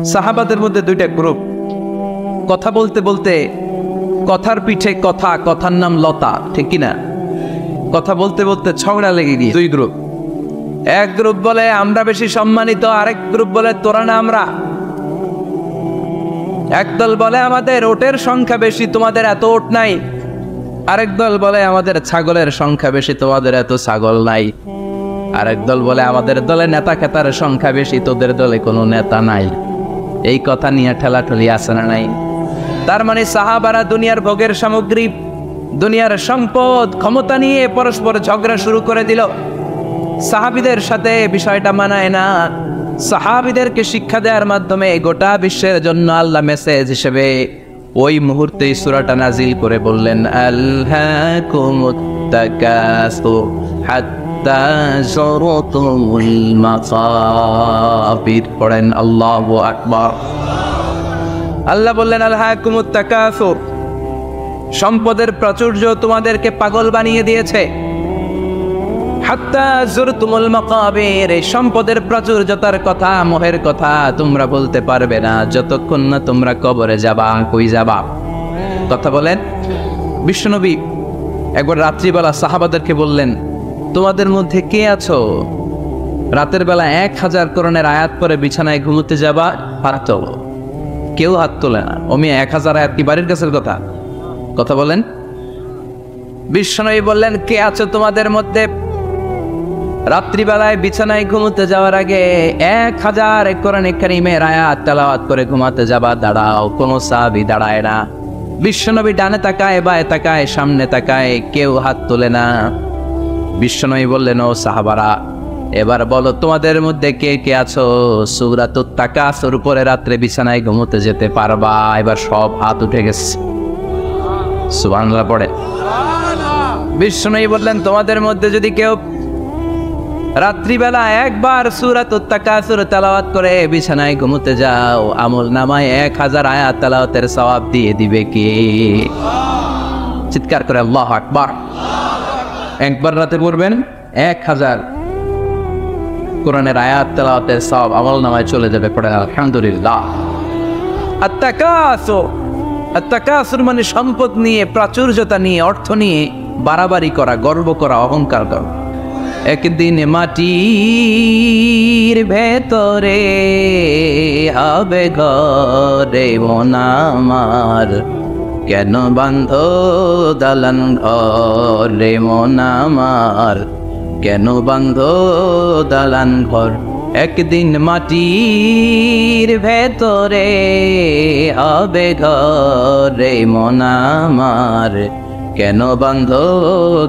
সাহাবাদের মধ্যে দুইটা গ্রুপ, কথা বলতে বলতে কথার পিঠে কথা, কথার নাম লতা, ঠিক কিনা? কথা বলতে বলতে ঝগড়া লেগে গিয়ে দুই গ্রুপ। এক গ্রুপ বলে আমরা বেশি সম্মানিত, আরেক গ্রুপ বলে তোরা না আমরা। একদল বলে আমাদের ওটের সংখ্যা বেশি, তোমাদের এত ওট নাই। আরেক দল বলে আমাদের ছাগলের সংখ্যা বেশি, তোমাদের এত ছাগল নাই। আরেক দল বলে আমাদের দলে নেতা খেতার সংখ্যা বেশি, তোদের দলে কোনো নেতা নাই। এই কথা নিয়ে ঠেলাঠেলি আছে না নাই? তার মানে সাহাবারা দুনিয়ার ভোগের সামগ্রী, দুনিয়ার সম্পদ, ক্ষমতা নিয়ে পরস্পর ঝগড়া শুরু করে দিল। সাহাবীদের সাথে বিষয়টা মানায় না। সাহাবীদেরকে শিক্ষা দেওয়ার মাধ্যমে গোটা বিশ্বের জন্য আল্লাহ মেসেজ হিসেবে ওই মুহূর্তে সূরাটা নাজিল করে বললেন, আলহাকুমুত তাকাসুর হাত্তা যুরতুমুল মাকাবির। পড়েন আল্লাহু আকবার। আল্লাহ বললেন আলহাকুমুত তাকাসুর, সম্পদের প্রাচুর্য তোমাদেরকে পাগল বানিয়ে দিয়েছে। হাত্তা যুরতুমুল মাকাবির, এই সম্পদের প্রাচুর্যতার কথা, মোহের কথা তোমরা বলতে পারবে না যতক্ষণ না তোমরা কবরে যাবা। কই যাবা? কথা বলেন। বিশ্বনবী একবার রাত্রিবেলা সাহাবাদেরকে বললেন, তোমাদের মধ্যে কে আছো রাতের বেলা 1000 কোরআনের আয়াত পরে বিছানায় ঘুমোতে যাবা? হাত তোলো। কেউ হাত তোলে না। অমি 1000 আয়াত কি বাড়ির কাছের কথা? কথা বলেন। বিশ্বনবী বললেন, কে আছো তোমাদের মধ্যে রাত্রিবেলায় বিছানায় ঘুমোতে যাওয়ার আগে 1000 কোরআনে কারীমের আয়াত তেলাওয়াত করে ঘুমাতে যাবা? দাঁড়াও। কোনো সাহাবী দাঁড়ায় না। বিশ্বনবী ডানে তাকায়, বায়ে তাকায়, সামনে তাকায়, কেউ হাত তোলে না। বিশ্বনবী বললেন, ও সাহাবারা, এবার বলো তোমাদের মধ্যে কে কে আছো সূরাতুত তাকাসুর পরে রাত্রে বিছানায় ঘুমোতে যেতে পারবা? এবার সব হাত উঠে গেছে। সুবহানাল্লাহ পড়ে। বিশ্বনবী বললেন, তোমাদের মধ্যে যদি কেউ রাত্রিবেলা একবার সূরাতুত তাকাসুর তেলাওয়াত করে বিছানায় ঘুমোতে যাও, আমল নামায় 1000 আয়াত তেলাওয়াতের সওয়াব দিয়ে দিবে কে? চিৎকার করে আল্লাহু আকবার। একবার রাতে পড়বেন 1000 কোরআনের আয়াত তেলাওয়াতের সওয়াব আমল নামায় চলে যাবে। পড়েন আলহামদুলিল্লাহ। আত-তাকাসুর, আত-তাকাসুর মানে সম্পদ নিয়ে, প্রাচুর্যতা নিয়ে, অর্থ নিয়ে বাড়াবাড়ি করা, গর্ব করা, অহংকার করা। একদিন মাটির ভেতরে হবে ঘরে মন আমার, কেন বান্ধ দালান ঘর রে মন আমার, কেন বান্ধ দালান ঘর। একদিন মাটির ভেতরে হবে ঘরে মন আমার, কেন বান্ধ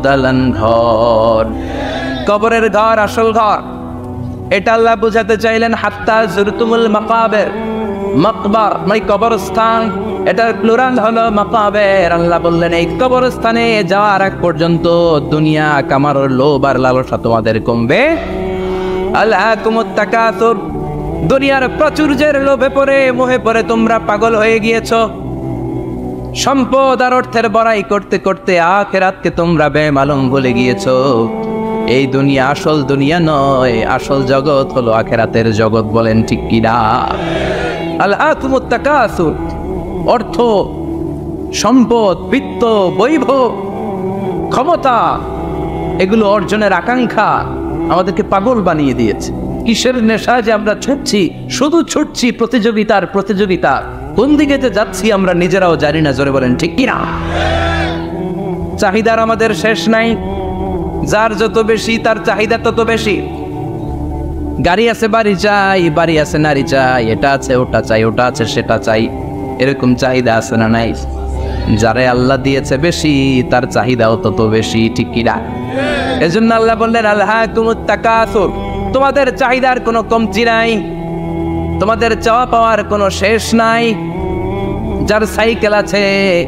দালান ঘর। কবরের ঘর আসল ঘর, এটা আল্লাহ বুঝাতে চাইলেন। হাত্তা যুরতুমুল মাকাবির, মাকবার মানে কবরস্থান, এটার প্লুরাল হলো মাকাবির। আল্লাহ বললেন এই কবরস্থানে যাওয়ার আগ পর্যন্ত দুনিয়া কামার লোভ আর লালসা তোমাদের কমবে। আলহাকুমুত তাকাসুর, দুনিয়ার প্রাচুর্যের লোভে পড়ে, মোহে পড়ে তোমরা পাগল হয়ে গিয়েছো। সম্পদ আর অর্থের বড়াই করতে করতে আখিরাতকে তোমরা বেমালুম ভুলে গিয়েছো। এই দুনিয়া আসল দুনিয়া নয়, আসল জগৎ হলো আখিরাতের জগৎ। বলেন ঠিক কি না? আলহাকুমুত তাকাসুর, অর্থ, সম্পদ, বিত্ত, বৈভব, ক্ষমতা, এগুলো অর্জনের আকাঙ্ক্ষা আমাদেরকে পাগল বানিয়ে দিয়েছে। কিসের নেশা যে আমরা ছুটছি, শুধু ছুটছি প্রতিযোগিতার প্রতিযোগিতা। কোন দিকে যে যাচ্ছি আমরা নিজেরাও জানি না। জোরে বলেন ঠিক কি না? চাহিদার আমাদের শেষ নাই। যার যত বেশি তার চাহিদা তত বেশি। গাড়ি আছে বাড়ি চাই, বাড়ি আছে নারী চাই, এটা আছে ওটা চাই, ওটা আছে সেটা চাই, এরকম চাহিদা আছে না নাই? যারে আল্লাহ দিয়েছে বেশি তার চাহিদাও তত বেশি, ঠিক কি না? এজন্য আল্লাহ বললেন আলহাকুমুত তাকাসুর, তোমাদের চাহিদার কোনো কমতি নাই, তোমাদের চাওয়া পাওয়ার কোনো শেষ নাই। যার সাইকেল আছে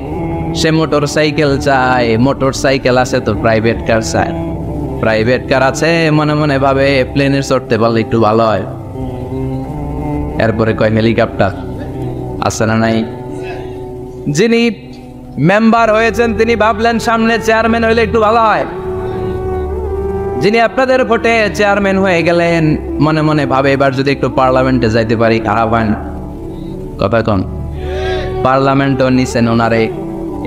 সে মোটর সাইকেল চায়, মোটর সাইকেল আছে তো প্রাইভেট কার চায়, প্রাইভেট কার আছে মনে মনে ভাবে প্লেনে চড়তে পারলে একটু ভালো হয়। এরপরে কয় হেলিকপ্টার আছে না নাই? যিনি মেম্বার হয়েছেন তিনি ভাবলেন সামনে চেয়ারম্যান হইলে একটু ভালো হয়। যিনি আপনাদের ভোটে চেয়ারম্যান হয়ে গেলেন, মনে মনে ভাবে এবার যদি একটু পার্লামেন্টে যাইতে পারি খারাপ হয় না। কথা কন, পার্লামেন্টও নিছেন ওনারে,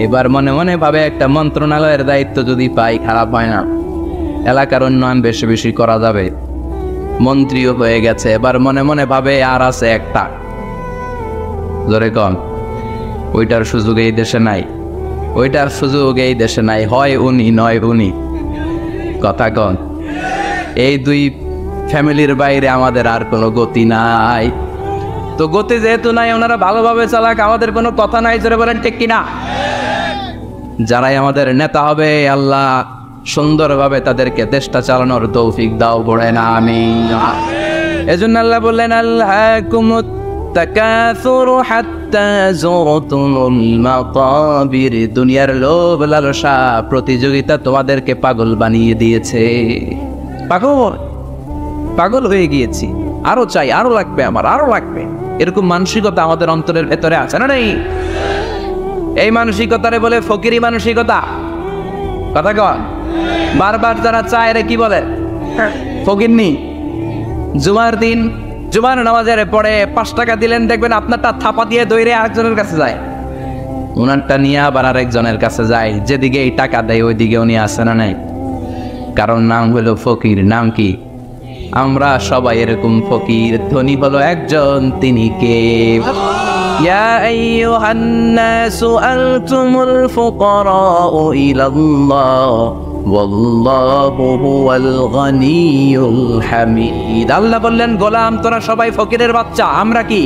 এবার মনে মনে ভাবে একটা মন্ত্রণালয়ের দায়িত্ব যদি পাই খারাপ হয় না, এলাকার উন্নয়ন বেশি বেশি করা যাবে। মন্ত্রীও হয়ে গেছে, এবার মনে মনে ভাবে আর আছে একটা, জোরে কন, ওইটার সুযোগ এই দেশে নাই, ওইটার সুযোগ এই দেশে নাই, হয় উনি নয় উনি। কথা কন, এই দুই ফ্যামিলির বাইরে আমাদের আর কোনো গতি নাই। তো গতি যেহেতু নাই, ওনারা ভালোভাবে চালাক, আমাদের কোনো কথা নাই, জোরে বলেন ঠিক কিনা? যারাই আমাদের নেতা হবে, আল্লাহ সুন্দরভাবে তাদেরকে দেশটা চালানোর তৌফিক দাও, বলে না আমিন। এজন্য আল্লাহ বললেন, আল্লাহকুমুত তাকাসুরু হাত্তা যুরতুমুল মাকাবির, দুনিয়ার লোভ লালসা প্রতিযোগিতা তোমাদেরকে পাগল বানিয়ে দিয়েছে। পাগল হয়ে গিয়েছি, আরো চাই, আরো লাগবে, আমার আরো লাগবে, এরকম মানসিকতা আমাদের অন্তরের ভেতরে আছে না নেই? এই মানসিকতারে বলে ফকিরি মানসিকতা। কথা কন, বারবার যারা চায় রে কি বলে ফকিরনি। জুমার দিন জুমার নামাজের পরে 5 টাকা দিলেন, দেখবেন আপনারটা থাপা দিয়ে দৌড়ে আরেকজনের কাছে যায়, ওনারটা নিয়ে আবার আরেকজনের কাছে যায়, যেদিকে এই টাকা দেয় ওইদিকে উনি আসে না নাই, কারণ নাম হলো ফকির। নাম কি? আমরা সবাই এরকম ফকির। ধনী হলো একজন, তিনি কে? ইয়া আইয়ুহান নাসু আনতুমুল ফুকারাউ ইলাল্লাহ ওয়াল্লাহু হুয়াল গনিয়ুল হামিদ। আল্লাহ বললেন, গোলাম তোরা সবাই ফকিরের বাচ্চা। আমরা কি?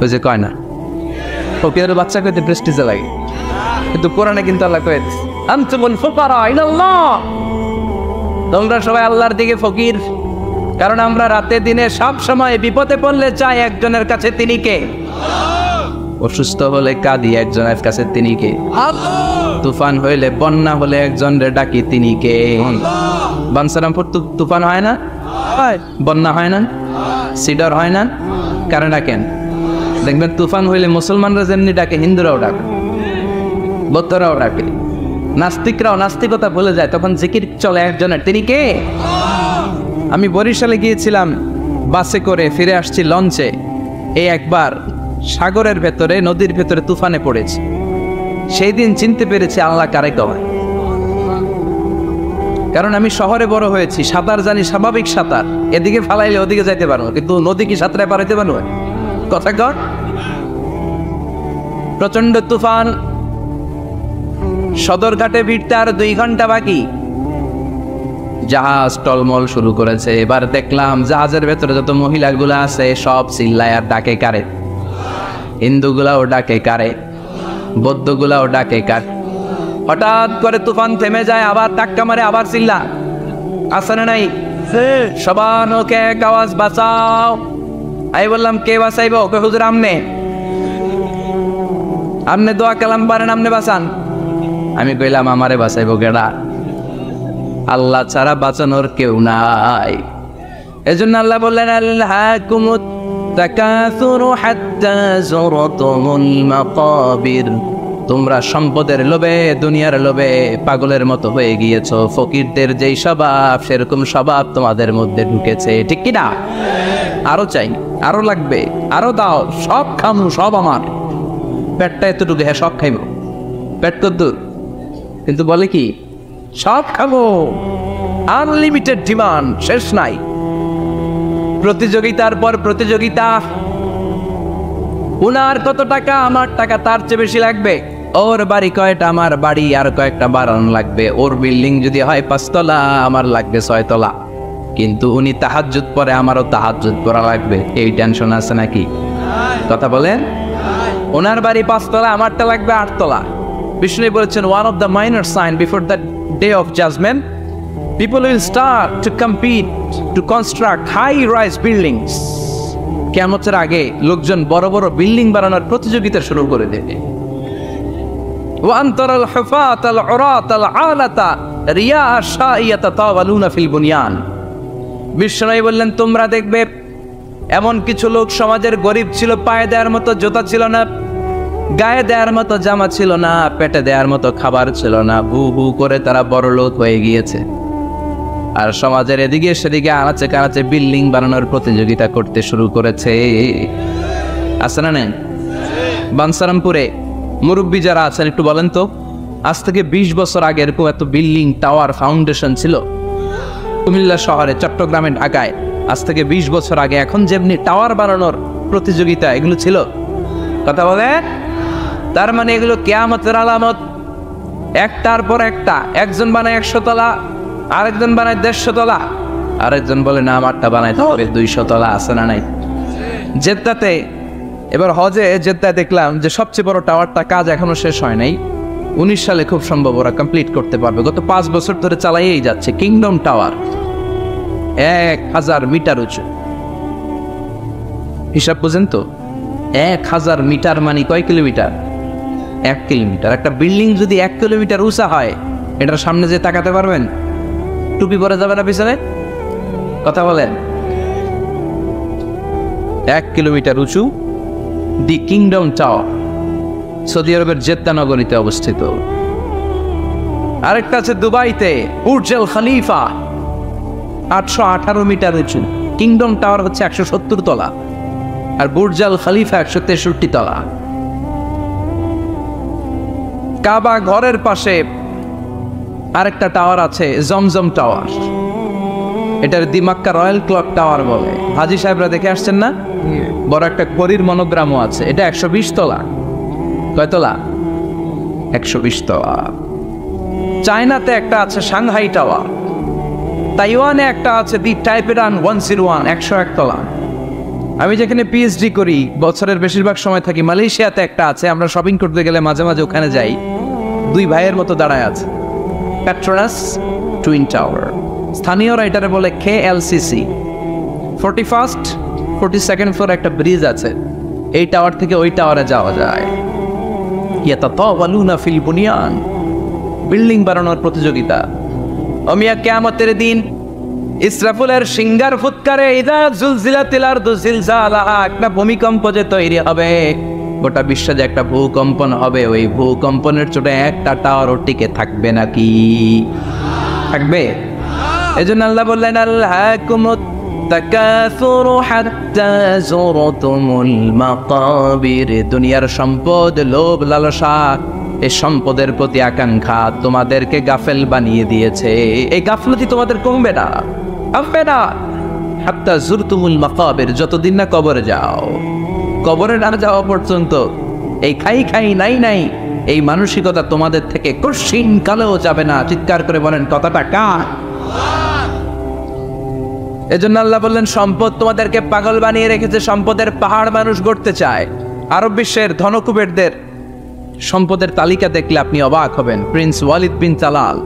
ওই যে কয় না, ফকিরের বাচ্চা কইতে প্রেস্টিজে লাগে, কিন্তু কোরআনে কিন্তু আল্লাহ কয়ে দিয়েছে, আনতুমুল ফুকারা ইলাল্লাহ, তোমরা সবাই আল্লাহর দিকে ফকির। কারণ আমরা রাতে দিনে সব সময় বিপদে পড়লে চাই একজনের কাছে, তিনি কে? অসুস্থ হলে কাঁদি একজনের কাছে, তিনি কে? তুফান হইলে, বন্যা হলে একজনের ডাকি, তিনি কে? বানসারামপুর তুফান হয় না, বন্যা হয় না, সিডর হয় না, কারণ ডাকেন। দেখবেন তুফান হইলে মুসলমানরা যেমনি ডাকে, হিন্দুরাও ডাকে, বৌদ্ধরাও ডাকে, নাস্তিকরাও নাস্তিকতা ভুলে যায়, তখন জিকির চলে একজনের, তিনি কে? আমি বরিশালে গিয়েছিলাম বাসে করে, ফিরে আসছি লঞ্চে। এই একবার সাগরের ভেতরে, নদীর ভেতরে তুফানে পড়েছি। সেই দিন চিনতে পেরেছি আল্লাহ কারে কয়। কারণ আমি শহরে বড় হয়েছি, সাঁতার জানি, স্বাভাবিক সাঁতার, এদিকে ফালাইলে ওদিকে যাইতে পারবো, কিন্তু নদী কি সাঁতরে পারাইতে পারবো? কথা কর। প্রচন্ড তুফান, সদরঘাটে ভিড়তে আর 2 ঘন্টা বাকি। জাহাজ টলমল শুরু করেছে। এবার দেখলাম জাহাজের ভেতরে যত মহিলাগুলো আছে সব চিল্লায় আর ডাকে কারে? হিন্দুগুলাও ডাকে কারে, বৌদ্ধগুলাও ডাকে কার। হঠাৎ করে তুফান থেমে যায়, আবার ধাক্কা মারে, আবার চিল্লা, আছে না নাই? সবার ওকে এক আওয়াজ, বাঁচাও। আমি বললাম, কে বাঁচাইব? ওকে হুজুর আমনে, আমনে দোয়া কালাম পারেন, আমনে বাঁচান। আমি কইলাম, আমারে বাঁচাইব কেডা? আল্লাহ ছাড়া বাঁচানোর কেউ নাই। এজন্য আল্লাহ বললেন, আল্লাহকুমুত তাকাসুরু হাত্তা যুরতুমুল মাকাবির, তোমরা সম্পদের লোভে, দুনিয়ার লোভে পাগলের মতো হয়ে গিয়েছো। ফকিরদের যেই স্বভাব, সেরকম স্বভাব তোমাদের মধ্যে ঢুকেছে, ঠিক কি না? আরো চাই, আরো লাগবে, আরো দাও, সব খামু, সব আমার। পেটটা এতটুকু, হ্যাঁ সব খাইব, পেট কদ্দুর, কিন্তু বলে কি সব খাবো, আনলিমিটেড ডিমান্ড, শেষ নাই। প্রতিযোগিতার পর প্রতিযোগিতা, উনার কত টাকা, আমার টাকা তার চেয়ে বেশি লাগবে, ওর বাড়ি কয়টা, আমার বাড়ি আর কয়েকটা বাড়ানো লাগবে, ওর বিল্ডিং যদি হয় 5 তলা, আমার লাগবে 6 তলা, কিন্তু উনি তাহাজ্জুদ পড়ে, আমারও তাহাজ্জুদ পড়া লাগবে। এই টেনশন আছে নাকি? কথা বলেন। ওনার বাড়ি 5 তলা, আমারটা লাগবে 8 তলা। বিষ্ণু বলেছেন, one of the minor sign before the day of judgment, people will start to compete to construct high-rise buildings. কিয়ামতের আগে লোকজন বড় বড় বিল্ডিং বানানোর প্রতিযোগিতা শুরু করে দেবে। وأن ترى الحفاة العراة العالة رياء الشاء يتطاولون في البنيان. বিষ্ণু বললেন, তোমরা দেখবে এমন কিছু লোক সমাজের গরিব ছিল, পায়ে দেওয়ার মতো জুতা ছিল না, গায়ে দেওয়ার মতো জামা ছিল না, পেটে দেওয়ার মতো খাবার ছিল না, হু হু করে তারা বড় লোক হয়ে গিয়েছে। আর সমাজের এদিকে সেদিকে আনাচে কানাচে বিল্ডিং বানানোর প্রতিযোগিতা করতে শুরু করেছে। আছে না নেই? বানসারামপুরে মুরব্বী যারা আছেন একটু বলেন তো, আজ থেকে 20 বছর আগে এরকম এত বিল্ডিং, টাওয়ার, ফাউন্ডেশন ছিল কুমিল্লা শহরে, চট্টগ্রামে, ঢাকায়? আজ থেকে 20 বছর আগে এখন যেমনি টাওয়ার বানানোর প্রতিযোগিতা এগুলো ছিল, কথা বলে, তার মানে এগুলো কিয়ামতের আলামত। একটার পর একটা, একজন বানায় 100 তলা, আরেকজন বানায় 150 তলা, আরেকজন বলে না আমারটা বানাইতে হবে 200 তলা। আছে না নাই? জেদ্দাতে এবার হজে জেদ্দায় দেখলাম যে সবচেয়ে বড় টাওয়ারটা কাজ এখনো শেষ হয় নাই, 19 সালে খুব সম্ভব ওরা কমপ্লিট করতে পারবে। গত 5 বছর ধরে চালাইয়েই যাচ্ছে। কিংডম টাওয়ার 1000 মিটার উঁচু। হিসাব বুঝেন তো, 1000 মিটার মানে কয় কিলোমিটার? 1 কিলোমিটার। একটা বিল্ডিং যদি 1 কিলোমিটার উঁচা হয়, এটার সামনে যে তাকাতে পারবেন? টুপি পরে যাবে না পিছনে? কথা বলেন। 1 কিলোমিটার উঁচু দি কিংডম টাওয়ার, সৌদি আরবের জেদ্দা নগরীতে অবস্থিত। আরেকটা আছে দুবাইতে, বুর্জ আল খলিফা, 818 মিটার উঁচু। কিংডম টাওয়ার হচ্ছে 170 তলা, আর বুর্জ আল খলিফা 163 তলা। কাবা ঘরের পাশে আরেকটা টাওয়ার আছে, জমজম টাওয়ার। এটার দিমাক্কা রয়্যাল ক্লক টাওয়ার বলে। হাজি সাহেবরা দেখে আসছেন না? বড় একটা ঘড়ির মনোগ্রামও আছে। এটা 120 তলা। কয় তলা? 120 তলা। চায়নাতে একটা আছে সাংহাই টাওয়ার, তাইওয়ানে একটা আছে দি টাইপেরান 101, 101 তলা। আমি যেখানে পিএইচডি করি, বছরের বেশিরভাগ সময় থাকি, মালয়েশিয়াতে একটা আছে। আমরা শপিং করতে গেলে মাঝে মাঝে ওখানে যাই, 2 ভাইয়ের মতো দাঁড়ায় আছে, পেট্রোনাস টুইন টাওয়ার। স্থানীয়রা এটারে বলে KLCC। 41st 42nd ফ্লোর একটা ব্রিজ আছে, এই টাওয়ার থেকে ওই টাওয়ারে যাওয়া যায়। ইয়াতাতাওয়ালুনা ফিল বুনিয়ান, বিল্ডিং বানানোর প্রতিযোগিতা। অমিয়া কিয়ামতের দিন ইসরাফিলের সিঙ্গার ফুৎকারে ইদা জুলজিলাতিল আরদু জিলজালাহা, একটা ভূমিকম্প যে তৈরি হবে, গোটা বিশ্বে যে একটা ভূকম্পন হবে, ওই ভূকম্পনের চোটে একটা টাওয়ারও টিকে থাকবে নাকি? থাকবে? এজন্য আল্লাহ বললেন আল্লাহকুমুত তাকাসুরু হাত্তা যুরতুমুল মাকাবির। দুনিয়ার সম্পদ, লোভ, লালসা, এই সম্পদের প্রতি আকাঙ্ক্ষা তোমাদেরকে গাফেল বানিয়ে দিয়েছে। এই গাফলতি তোমাদের কমবে না, কমবে না। হাত্তা যুরতুমুল মাকাবির, যতদিন না কবরে যাও। কবরে না যাওয়া পর্যন্ত এই খাই খাই নাই নাই এই মানসিকতা তোমাদের থেকে কঠিন কালেও যাবে না। চিৎকার করে বলেন কথাটা কার? এজন্য আল্লাহ বললেন সম্পদ তোমাদেরকে পাগল বানিয়ে রেখেছে। সম্পদের পাহাড় মানুষ গড়তে চায়। আরব বিশ্বের ধনকুবেরদের সম্পদের তালিকা দেখলে আপনি অবাক হবেন। প্রিন্স ওয়ালিদ বিন তালাল,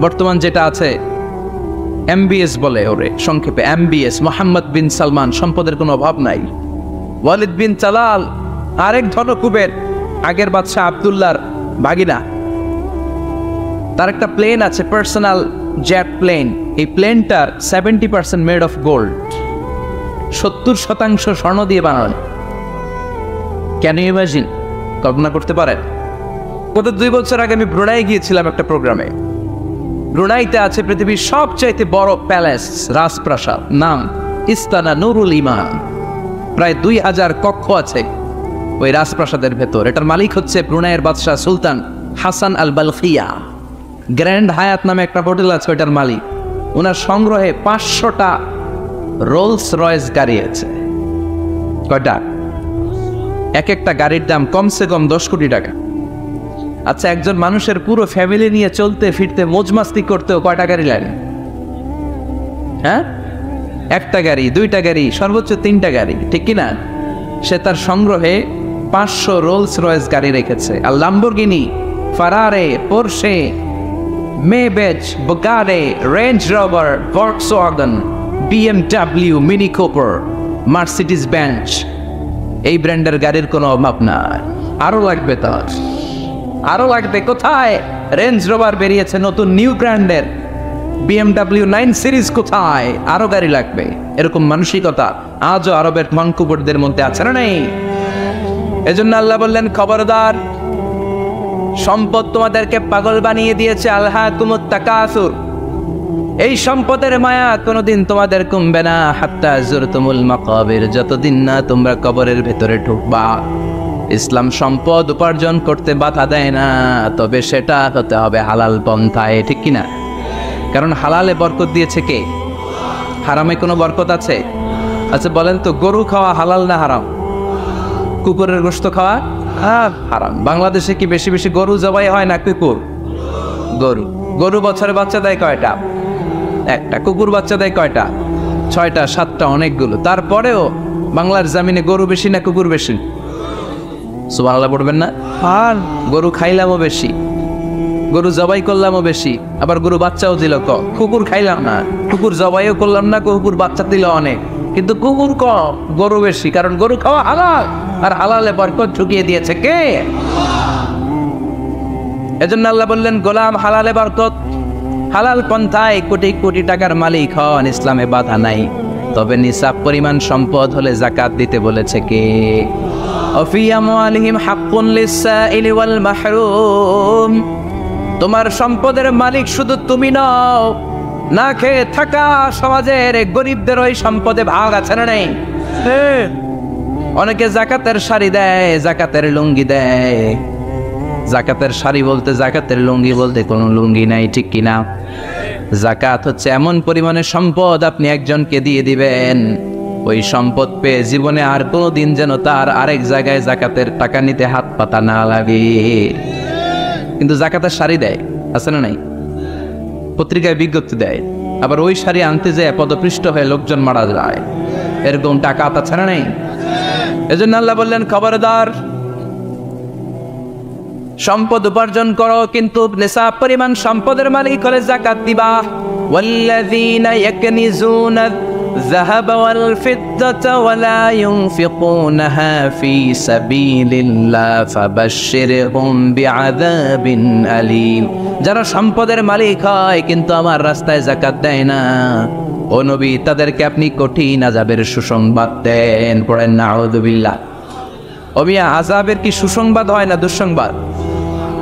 বর্তমান যেটা আছে MBS বলে ওরে সংক্ষেপে, MBS, মোহাম্মদ বিন সালমান, সম্পদের কোনো অভাব নাই। ওয়ালিদ বিন তালাল আরেক ধনকুবের, আগের বাদশাহ আব্দুল্লাহর ভাগিনা। তার একটা প্লেন আছে, পার্সোনাল জেট প্লেন। এই প্লেনটার 70% মেড অফ গোল্ড, 70% স্বর্ণ দিয়ে বানানো। Can you imagine? কল্পনা করতে পারেন? গত 2 বছর আগে আমি ব্রুনাই গিয়েছিলাম একটা প্রোগ্রামে। ব্রুনাইতে আছে পৃথিবীর সবচাইতে বড় প্যালেস, রাজপ্রাসাদ, নাম ইস্তানা নুরুল ইমান। প্রায় 2000 কক্ষ আছে ওই রাজপ্রাসাদের ভেতর। এটার মালিক হচ্ছে ব্রুনাইয়ের বাদশাহ সুলতান হাসান আল বালখিয়া। গ্র্যান্ড হায়াত নামে একটা হোটেল আছে, ওইটার মালিক। ওনার সংগ্রহে 500টা রোলস রয়েস গাড়ি আছে। কয়টা? এক একটা গাড়ির দাম কমসে কম 10 কোটি টাকা। আচ্ছা, একজন মানুষের পুরো ফ্যামিলি নিয়ে চলতে ফিরতে মজমাস্তি করতেও কয়টা গাড়ি লাগে? হ্যাঁ, একটা গাড়ি, 2টা গাড়ি, সর্বোচ্চ 3টা গাড়ি, ঠিক কিনা? সে তার সংগ্রহে 500 রোলস রয়েস গাড়ি রেখেছে। আর Lamborghini, Ferrari, Porsche, Maybach, Bugatti, Range Rover, Volkswagen, BMW, Mini Cooper, Mercedes Benz, এই ব্র্যান্ডের গাড়ির কোনো অভাব নাই। আরো লাগবে তার, আরো লাগবে। কোথায়? রেঞ্জ রোভার বেরিয়েছে নতুন নিউ ব্র্যান্ডের, BMW 9 সিরিজ কোথায়? আরো গাড়ি লাগবে। এরকম মানসিকতা আজও আরবের ধনকুবেরদের মধ্যে আছে না নেই? এজন্য আল্লাহ বললেন খবরদার, সম্পদ তোমাদেরকে পাগল বানিয়ে দিয়েছে। আলহাকুমুত তাকাসুর, এই সম্পদের মায়া কোনোদিন তোমাদের কমবে না, হাত্তা যুরতুমুল মাকাবির, যতদিন না তোমরা কবরের ভেতরে ঢুকবা। ইসলাম সম্পদ উপার্জন করতে বাধা দেয় না, তবে সেটা হতে হবে হালাল পন্থায়, ঠিক কিনা? কারণ হালালে বরকত দিয়েছে কে? হারামে কোনো বরকত আছে? আচ্ছা বলেন তো, গরু খাওয়া হালাল না হারাম? কুকুরের গোশত খাওয়া হারাম। বাংলাদেশে কি বেশি বেশি গরু জবাই হয় না কুকুর? গরু। গরু বছরে বাচ্চা দেয় কয়টা? একটা। কুকুর বাচ্চা দেয় কয়টা? 6টা 7টা, অনেকগুলো। তারপরেও বাংলার জমিনে গরু বেশি না কুকুর বেশি? সুবহানাল্লাহ পড়বেন না? আর গরু খাইলামও বেশি, গরু জবাই করলামও বেশি, আবার গরু বাচ্চাও দিল কম। কুকুর খাইলাম না, কুকুর জবাইও করলাম না, কুকুর বাচ্চা দিল অনেক, কিন্তু কুকুর কম, গরু বেশি। কারণ গরু খাওয়া হালাল, আর হালালে বরকত ঢুকিয়ে দিয়েছে কে? এজন্য আল্লাহ বললেন, গোলাম হালালে বরকত, হালাল পন্থায় কোটি কোটি টাকার মালিক হন, ইসলামে বাধা নাই। তবে নিসাব পরিমাণ সম্পদ হলে যাকাত দিতে বলেছে কে? অফি আমওয়ালিহিম হাক্কুন লিসসাইলি ওয়াল মাহরুম। তোমার সম্পদের মালিক শুধু তুমি নও, না খেয়ে থাকা সমাজের গরিবদের ওই সম্পদে ভাগ আছে না নেই? অনেকে জাকাতের শাড়ি দেয়, জাকাতের লুঙ্গি দেয়। জাকাতের শাড়ি বলতে, জাকাতের লুঙ্গি বলতে কোনো লুঙ্গি নাই, ঠিক কিনা? জাকাত হচ্ছে এমন পরিমাণে সম্পদ আপনি একজনকে দিয়ে দিবেন, ওই সম্পদ পেয়ে জীবনে আর কোনো দিন যেন তার আরেক জায়গায় জাকাতের টাকা নিতে হাত পাতা না লাগে। কিন্তু জাকাতের শাড়ি দেয়, আছে না নাই? পত্রিকায় বিজ্ঞপ্তি দেয়, আবার ওই শাড়ি আনতে যায় পদপৃষ্ট হয়ে লোকজন মারা যায়, এরকম টাকা আছে না নাই? এজন্য আল্লাহ বললেন, খবরদার, সম্পদ উপার্জন করো, কিন্তু নিসাব পরিমাণ সম্পদের মালিক হলে যাকাত দিবা। ওয়াল্লাযীনা ইয়াকনিজুনা الذهب والفضة ولا ينفقونها في سبيل الله فبشرهم بعذاب أليم। যারা সম্পদের মালিক হয় কিন্তু আমার রাস্তায় যাকাত দেয় না, ও নবী তাদেরকে আপনি কঠিন আযাবের সুসংবাদ দেন। পড়েন নাউযুবিল্লাহ। ও মিয়া, আযাবের কি সুসংবাদ হয় না দুঃসংবাদ?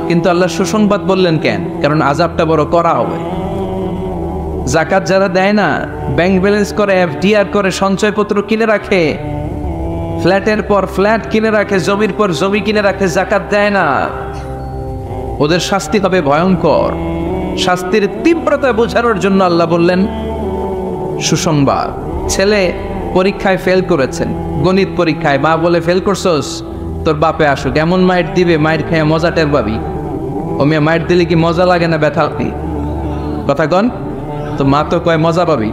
কিন্তু আল্লাহ সুসংবাদ বললেন কেন? কারণ আযাবটা বড় করা হবে। জাকাত যারা দেয় না, ব্যাংক ব্যালেন্স করে, এফডিআর করে, সঞ্চয়পত্র কিনে রাখে, ফ্ল্যাটের পর ফ্ল্যাট কিনে রাখে, জমির পর জমি কিনে রাখে, জাকাত দেয় না, ওদের শাস্তি হবে ভয়ঙ্কর। শাস্তির তীব্রতা বোঝানোর জন্য আল্লাহ বললেন সুসংবাদ। ছেলে পরীক্ষায় ফেল করেছেন, গণিত পরীক্ষায়, মা বলে ফেল করছস, তোর বাপে আসুক, এমন মাইট দিবে, মাইট খেয়ে মজা টের পাবি। ও মেয়ে, মাইট দিলে কি মজা লাগে না ব্যথা? কথা কন তো। মা তো কয় মজা পাবি,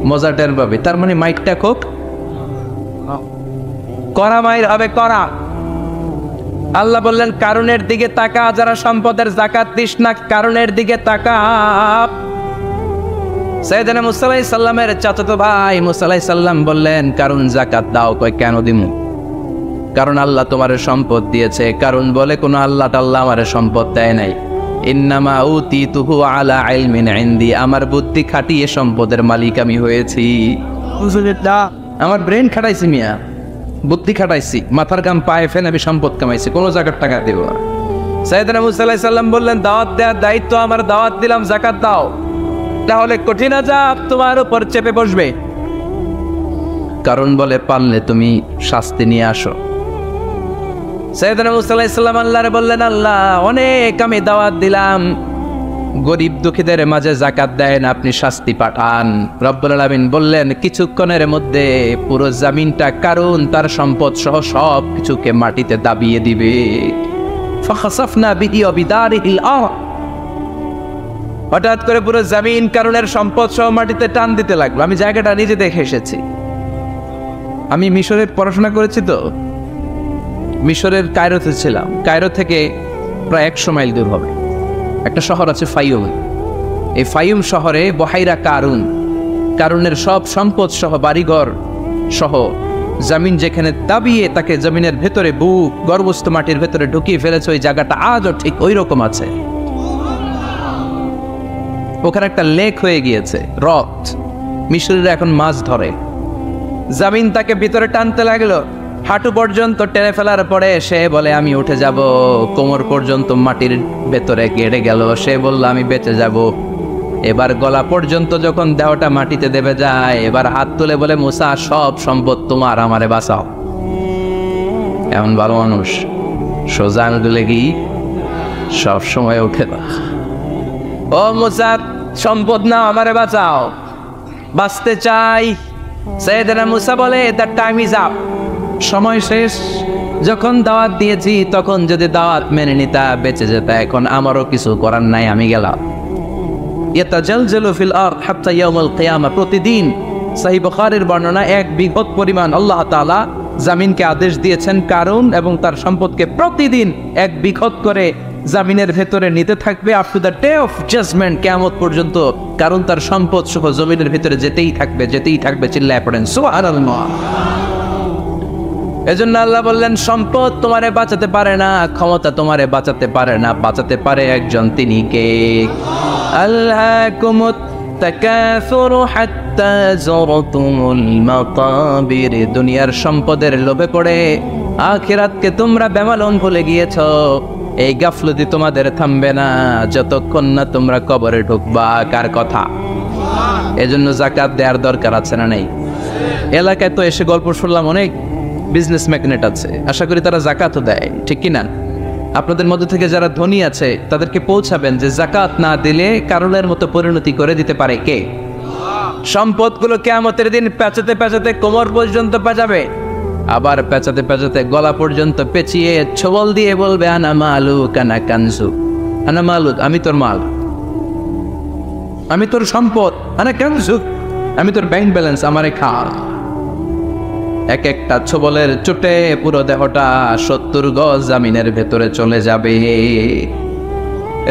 মজা টের পাবি, তার মানে মাইটটা খুব করা মাইর হবে, করা। আল্লাহ বললেন কারণের দিকে তাকা, যারা সম্পদের যাকাত দিস না, কারণের দিকে তাকা। সাইয়েদনা মুসা আলাইহিস সালামের চাচাতো ভাই মুসা আলাইহিস সালাম বললেন, কারণ যাকাত দাও। কয় কেন দিমু? কারণ আল্লাহ তোমার সম্পদ দিয়েছে। কারণ বলে কোন আল্লাহ টাল্লাহ আমার সম্পদ দেয় নাই। ইন্নামা উতিতুহু আলা ইলমিন ইনদি, আমার বুদ্ধি খাটিয়ে সম্পদের মালিক আমি হয়েছি। আমার ব্রেন খাটাইছি মিয়া, বুদ্ধি খাটাইছি, মাথার কাম পায়ে ফেলে আমি সম্পদ কামাইছি, কোনো জাকাত টাকা দেব না। সাইয়েদনা মুসা আলাইহিস সালাম বললেন, দাওয়াত দেওয়ার দায়িত্ব আমার, দাওয়াত দিলাম, যাকাত দাও, তাহলে কঠিন আযাব তোমার উপর চেপে বসবে। কারণ বলে পারলে তুমি শাস্তি নিয়ে আসো। সাইয়েদনা মুসা আলাইহিস সালাম আল্লাহরে বললেন, আল্লাহ অনেক আমি দাওয়াত দিলাম, গরিব দুঃখীদের মাঝে যাকাত দেন, আপনি শাস্তি পাঠান। রব্বুল আলামিন বললেন, কিছুক্ষণের মধ্যে পুরো জমিনটা কারণ তার সম্পদ সহ সব কিছুকে মাটিতে দাবিয়ে দিবে। ফাখাসাফনা বিহি ওয়া বিদারিহিল আরদ, হঠাৎ করে পুরো জমিন কারণের সম্পদ সহ মাটিতে টান দিতে লাগলো। আমি জায়গাটা নিজে দেখে এসেছি। আমি মিশরে পড়াশোনা করেছি, তো মিশরের কায়রোতে ছিলাম। কায়রো থেকে প্রায় 100 মাইল দূর হবে একটা শহর আছে ফাইয়ুম। এই ফাইয়ুম শহরে বহাইরা কারুন, কারুনের সব সম্পদ সহ বাড়িঘর সহ জমিন যেখানে দাবিয়ে তাকে জমিনের ভেতরে বুক গর্ভস্থ মাটির ভেতরে ঢুকিয়ে ফেলেছে, ওই জায়গাটা আজও ঠিক ওই রকম আছে। ওখানে একটা লেক হয়ে গিয়েছে, হ্রদ। মিশরীরা এখন মাছ ধরে। জমিন তাকে ভিতরে টানতে লাগলো, হাঁটু পর্যন্ত টেনে ফেলার পরে সে বলে আমি উঠে যাব। কোমর পর্যন্ত মাটির ভেতরে গেড়ে গেল, সে বলল আমি বেঁচে যাব। এবার গলা পর্যন্ত যখন দেহটা মাটিতে দেবে যায়, এবার হাত তুলে বলে, মুসা সব সম্পদ তোমার, আমারে বাঁচাও। এমন ভালো মানুষ, সোজা আঙুলে কি সব সময় ওঠে না। ও মুসা, সম্পদ না, আমারে বাঁচাও, বাঁচতে চাই। সাইয়েদনা মুসা বলে, দ্য টাইম ইজ আপ, সময় শেষ। যখন দাওয়াত দিয়েছি তখন যদি দাওয়াত মেনে নিতা, বেঁচে যেতা। এখন আমারও কিছু করার নাই, আমি গেলাম। ইয়াতাজালজালু ফিল আরদ হাত্তা ইয়াউমুল কিয়ামা, প্রতিদিন সহিহ বুখারীর বর্ণনা 1 বিঘত পরিমাণ আল্লাহ তাআলা জামিনকে আদেশ দিয়েছেন কারুন এবং তার সম্পদকে প্রতিদিন 1 বিঘত করে জামিনের ভেতরে নিতে থাকবে up to the day of judgement, কিয়ামত পর্যন্ত। কারণ তার সম্পদ সহ জমিনের ভিতরে যেতেই থাকবে, যেতেই থাকবে। চিল্লায় পড়েন সুবহানাল্লাহ। এজন্য আল্লাহ বললেন, সম্পদ তোমারে বাঁচাতে পারে না, ক্ষমতা তোমারে বাঁচাতে পারে না, বাঁচাতে পারে একজন, তিনি কে? আল্লাহকুমুত তাকাসুরু হাত্তা যুরতুমুল মাকাবির, দুনিয়ার সম্পদের লোভে পড়ে আখিরাতকে তোমরা বেমালুম ভুলে গিয়েছো। এই গাফলতি তোমাদের থামবে না যতক্ষণ না তোমরা কবরে ঢুকবা। কার কথা? এজন্য যাকাত দেওয়ার দরকার আছে না নেই? এলাকায় তো এসে গল্প শুনলাম, অনেক বিজনেস ম্যাগনেট আছে, আশা করি তারা জাকাতও দেয়, ঠিক কিনা? আপনাদের মধ্যে থেকে যারা ধনী আছে তাদেরকে পৌঁছাবেন যে জাকাত না দিলে কারণের মতো পরিণতি করে দিতে পারে কে? সম্পদগুলো কিয়ামতের দিন পেঁচাতে পেঁচাতে কোমর পর্যন্ত পেঁচাবে, আবার পেঁচাতে পেঁচাতে গলা পর্যন্ত পেঁচিয়ে ছবল দিয়ে বলবে, আনা মালুক আনা কানজুক, আনা মালুক, আমি তোর মাল, আমি তোর সম্পদ, আনা কানজুক, আমি তোর ব্যাংক ব্যালেন্স, আমারে খা। এক একটা ছবলের চোটে পুরো দেহটা 70 গজ জামিনের ভেতরে চলে যাবে।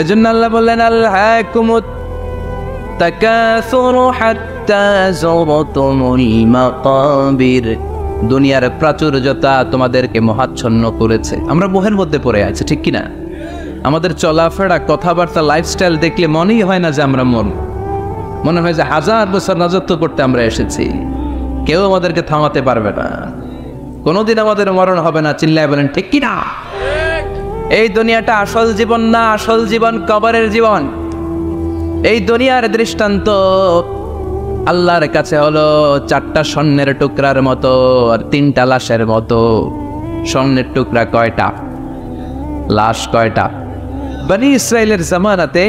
এজন্য আল্লাহ বললেন, আল্লাহকুমুত তাকাসুরু হাত্তা যুরতুমুল মাকাবির, দুনিয়ার প্রাচুর্যতা তোমাদেরকে মোহাচ্ছন্ন করেছে। আমরা মোহের মধ্যে পড়ে আছি, ঠিক কিনা? আমাদের চলাফেরা, কথাবার্তা, লাইফস্টাইল দেখলে মনেই হয় না যে আমরা মনে হয় যে 1000 বছর রাজত্ব করতে আমরা এসেছি, কেউ আমাদেরকে থামাতে পারবে না, কোনোদিন আমাদের মরণ হবে না। চিল্লায় বলেন ঠিক কিনা? এই দুনিয়াটা আসল জীবন না, আসল জীবন কবরের জীবন। এই দুনিয়ার দৃষ্টান্ত আল্লাহর কাছে হলো 4টা স্বর্ণের টুকরার মতো আর 3টা লাশের মতো। স্বর্ণের টুকরা কয়টা? লাশ কয়টা? বনি ইসরাইলের জামানাতে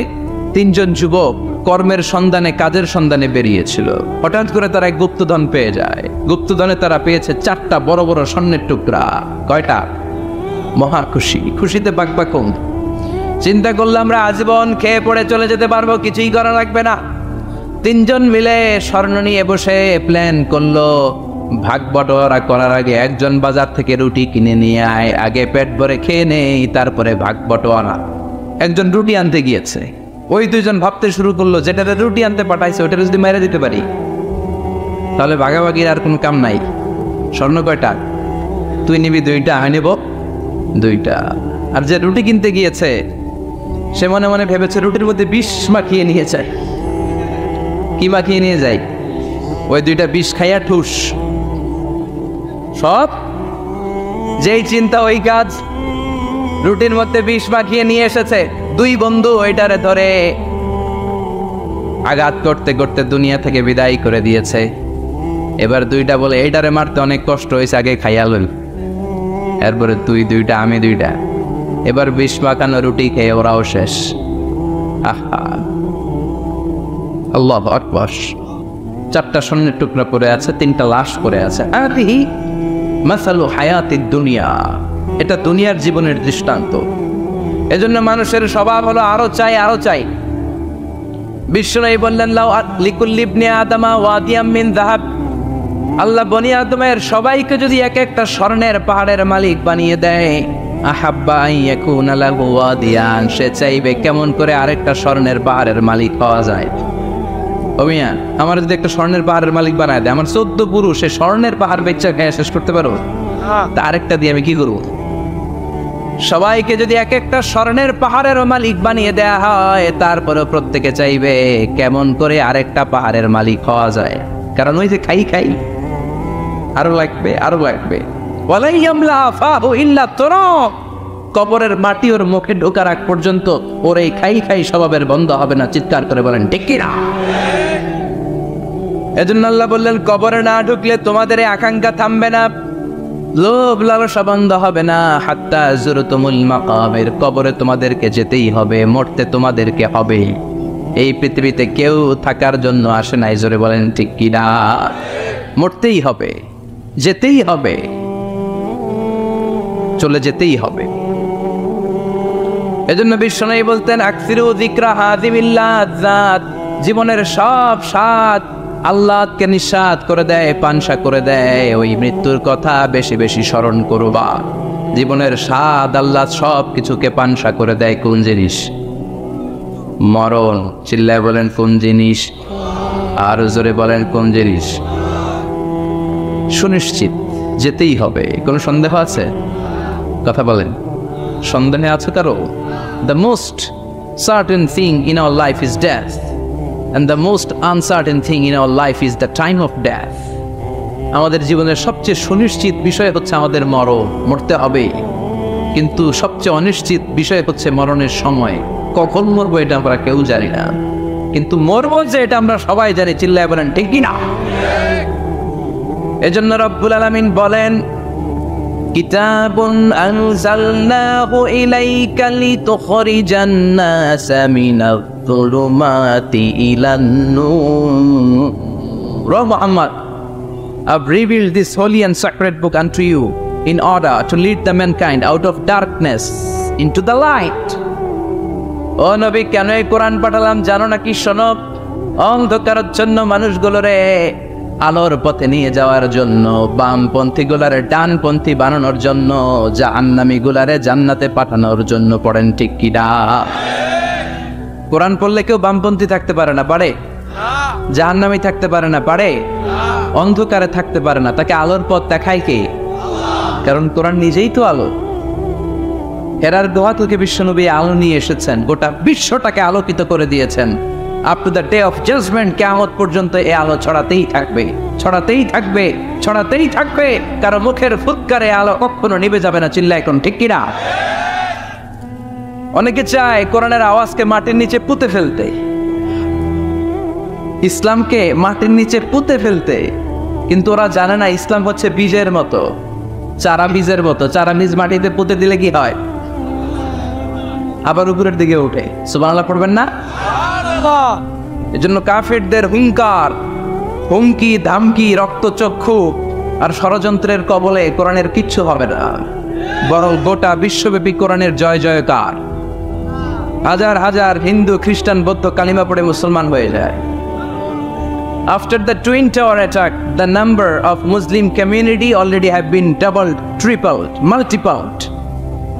3 জন যুবক কর্মের সন্ধানে, কাজের সন্ধানে বেরিয়েছিল। হঠাৎ করে তারা এক গুপ্তধন পেয়ে যায়। গুপ্তধনে তারা পেয়েছে 4টা বড় বড় স্বর্ণের টুকরা। কয়টা? মহা খুশি, খুশিতে বাকবাকুম। চিন্তা করলে আমরা আজীবন খেয়ে পড়ে চলে যেতে পারবো, কিছুই করা লাগবে না। 3 জন মিলে স্বর্ণ নিয়ে বসে প্ল্যান করলো, ভাগ বটোয়ারা করার আগে একজন বাজার থেকে রুটি কিনে নিয়ে আয়, আগে পেট ভরে খেয়ে নেই, তারপরে ভাগ বটোয়ারা। একজন রুটি আনতে গিয়েছে, ওই 2 জন ভাবতে শুরু করলো, যেটাতে রুটি আনতে পাঠাইছে ওটা যদি মেরে দিতে পারি তাহলে ভাগাভাগির আর কোনো কাম নাই। স্বর্ণ কয়টা? তুই নিবি 2টা, আমি নেব 2টা। আর যে রুটি কিনতে গিয়েছে সে মনে মনে ভেবেছে রুটির মধ্যে বিষ মাখিয়ে নিয়ে যায়। কি মাখিয়ে নিয়ে যায়? ওই 2টা বিষ খাইয়া ঠুস। সব যেই চিন্তা ওই কাজ, রুটির মধ্যে বিষ মাখিয়ে নিয়ে এসেছে। 2 বন্ধু ওইটারে ধরে আঘাত করতে করতে দুনিয়া থেকে বিদায় করে দিয়েছে। এবার 2টা বলে, এইটারে মারতে অনেক কষ্ট হয়েছে, আগে খাইয়া লই। এরপরে তুই 2টা, আমি 2টা। এবার বিষ মাখানো রুটি খেয়ে ওরাও শেষ। আহা, আল্লাহু আকবার। 4টা স্বর্ণের টুকরা পড়ে আছে, 3টা লাশ পড়ে আছে। আদিহি মাসালু হায়াতিদ দুনিয়া, এটা দুনিয়ার জীবনের দৃষ্টান্ত। এজন্য মানুষের স্বভাব হলো আরো চাই, আরো চাই। বিশ্বনবী বললেন, লাউ লিকুল্লি ইবনি আদামা ওয়াদিয়াম মিন যাহাব, আল্লাহ বনি আদমের সবাইকে যদি এক একটা স্বর্ণের পাহাড়ের মালিক বানিয়ে দেয়, আহাব্বা আন ইয়াকুনা লাহু ওয়াদিয়ান, সে চাইবে কেমন করে আরেকটা স্বর্ণের পাহাড়ের মালিক পাওয়া যায়। ও মিয়া, আমার যদি একটা স্বর্ণের পাহাড়ের মালিক বানায় দেয়, আমার 14 পুরুষ সে স্বর্ণের পাহাড় বেচা খেয়ে শেষ করতে পারবো? তা আরেকটা দিয়ে আমি কি করবো? সবাইকে যদি এক একটা স্বর্ণের পাহাড়ের মালিক বানিয়ে দেয়া হয়, তারপরে প্রত্যেকে চাইবে কেমন করে আরেকটা পাহাড়ের মালিক হওয়া যায়। কারণ ওই যে খাই খাই, আরো লাগবে, আরো লাগবে। ওয়ালাই ইয়ামলা ফাহু ইল্লা তুরাব, কবরের মাটি ওর মুখে ঢোকার আগ পর্যন্ত ওর এই খাই খাই স্বভাবের বন্ধ হবে না। চিৎকার করে বলেন ঠিক কি না? এজন্য আল্লাহ বললেন, কবরে না ঢুকলে তোমাদের এই আকাঙ্ক্ষা থামবে না, লোভ লালসা বন্ধ হবে না। হাত্তা যুরতুমুল মাকাবির, কবরে তোমাদেরকে যেতেই হবে, মরতে তোমাদেরকে হবে। এই পৃথিবীতে কেউ থাকার জন্য আসে নাই, জোরে বলেন ঠিক কি না? মরতেই হবে, যেতেই হবে, চলে যেতেই হবে। এজন্য বিশ্বনবী বলতেন, আকসিরু যিকরা হাযিমিল লাযাত, জীবনের সব স্বাদ আল্লাহকে নিঃস্বাদ করে দেয়, পানসা করে দেয়। ওই মৃত্যুর কথা বেশি বেশি স্মরণ করবা। জীবনের স্বাদ আল্লাহ সব কিছুকে পানসা করে দেয়। কোন জিনিস? মরণ। চিল্লায় বলেন কোন জিনিস? আর জোরে বলেন কোন জিনিস? সুনিশ্চিত যেতেই হবে। কোনো সন্দেহ আছে? কথা বলেন, সন্দেহে আছে কারো? The most certain thing in our life is death, and the most uncertain thing in our life is the time of death. আমাদের জীবনের সবচেয়ে সুনিশ্চিত বিষয় হচ্ছে আমাদের মরণ, মরতে হবে। কিন্তু সবচেয়ে অনিশ্চিত বিষয় হচ্ছে মরণের সময়। কখন মরবো এটা আমরা কেউ জানি না, কিন্তু মরবো যে এটা আমরা সবাই জানি। চিল্লায় বলেন ঠিক কি না? এজন্য রব্বুল আলামিন বলেন, কিতাবুন আনজালনাহু ইলাইকা লিতুখরিজান NASA Minaj যুলুমাতি ইলান Noor. Muhammad, I've revealed this holy and sacred book unto you in order to lead the mankind out of darkness into the light. ও নবী, কেন এই কোরআন পাঠালাম জানো নাকি? শোনো, অন্ধকারাচ্ছন্ন মানুষগুলোরে আলোর পথে নিয়ে যাওয়ার জন্য, বামপন্থী গুলারে ডানপন্থী বানানোর জন্য, জাহান্নামী গুলারে জান্নাতে পাঠানোর জন্য। পড়েন ঠিক কি না? কোরআন পড়লে কেউ বামপন্থী থাকতে পারে না, পারে? জাহান্নামী থাকতে পারে না, পারে? অন্ধকারে থাকতে পারে না। তাকে আলোর পথ দেখায় কে? কারণ কোরআন নিজেই তো আলো। হেরার গুহা থেকে বিশ্বনবী আলো নিয়ে এসেছেন, গোটা বিশ্বটাকে আলোকিত করে দিয়েছেন। Up to the day of judgement, কিয়ামত পর্যন্ত এই আলো ছড়াতেই থাকবে, ছড়াতেই থাকবে, ছড়াতেই থাকবে। কারো মুখের ফুৎকারে আলো কখনো নিভে যাবে না। চিল্লায় এখন ঠিক কিনা? অনেকে চায় কোরআনের আওয়াজকে মাটির নিচে পুঁতে ফেলতে, ইসলামকে মাটির নিচে পুঁতে ফেলতে। কিন্তু ওরা জানে না ইসলাম হচ্ছে বীজের মতো, চারা বীজের মতো। চারা বীজ মাটিতে পুঁতে দিলে কি হয়? আবার উপরের দিকে ওঠে। সুবহানাল্লাহ পড়বেন না? এজন্য কাফেরদের হুঙ্কার, হুমকি, ধামকি, রক্তচক্ষু আর ষড়যন্ত্রের কবলে কোরআনের কিচ্ছু হবে না, বরং গোটা বিশ্বব্যাপী কোরআনের জয় জয়কার। হাজার হাজার হিন্দু, খ্রিস্টান, বৌদ্ধ কালিমা পড়ে মুসলমান হয়ে যায়। After the Twin Tower attack, the number of Muslim community already have been doubled, tripled, multiplied.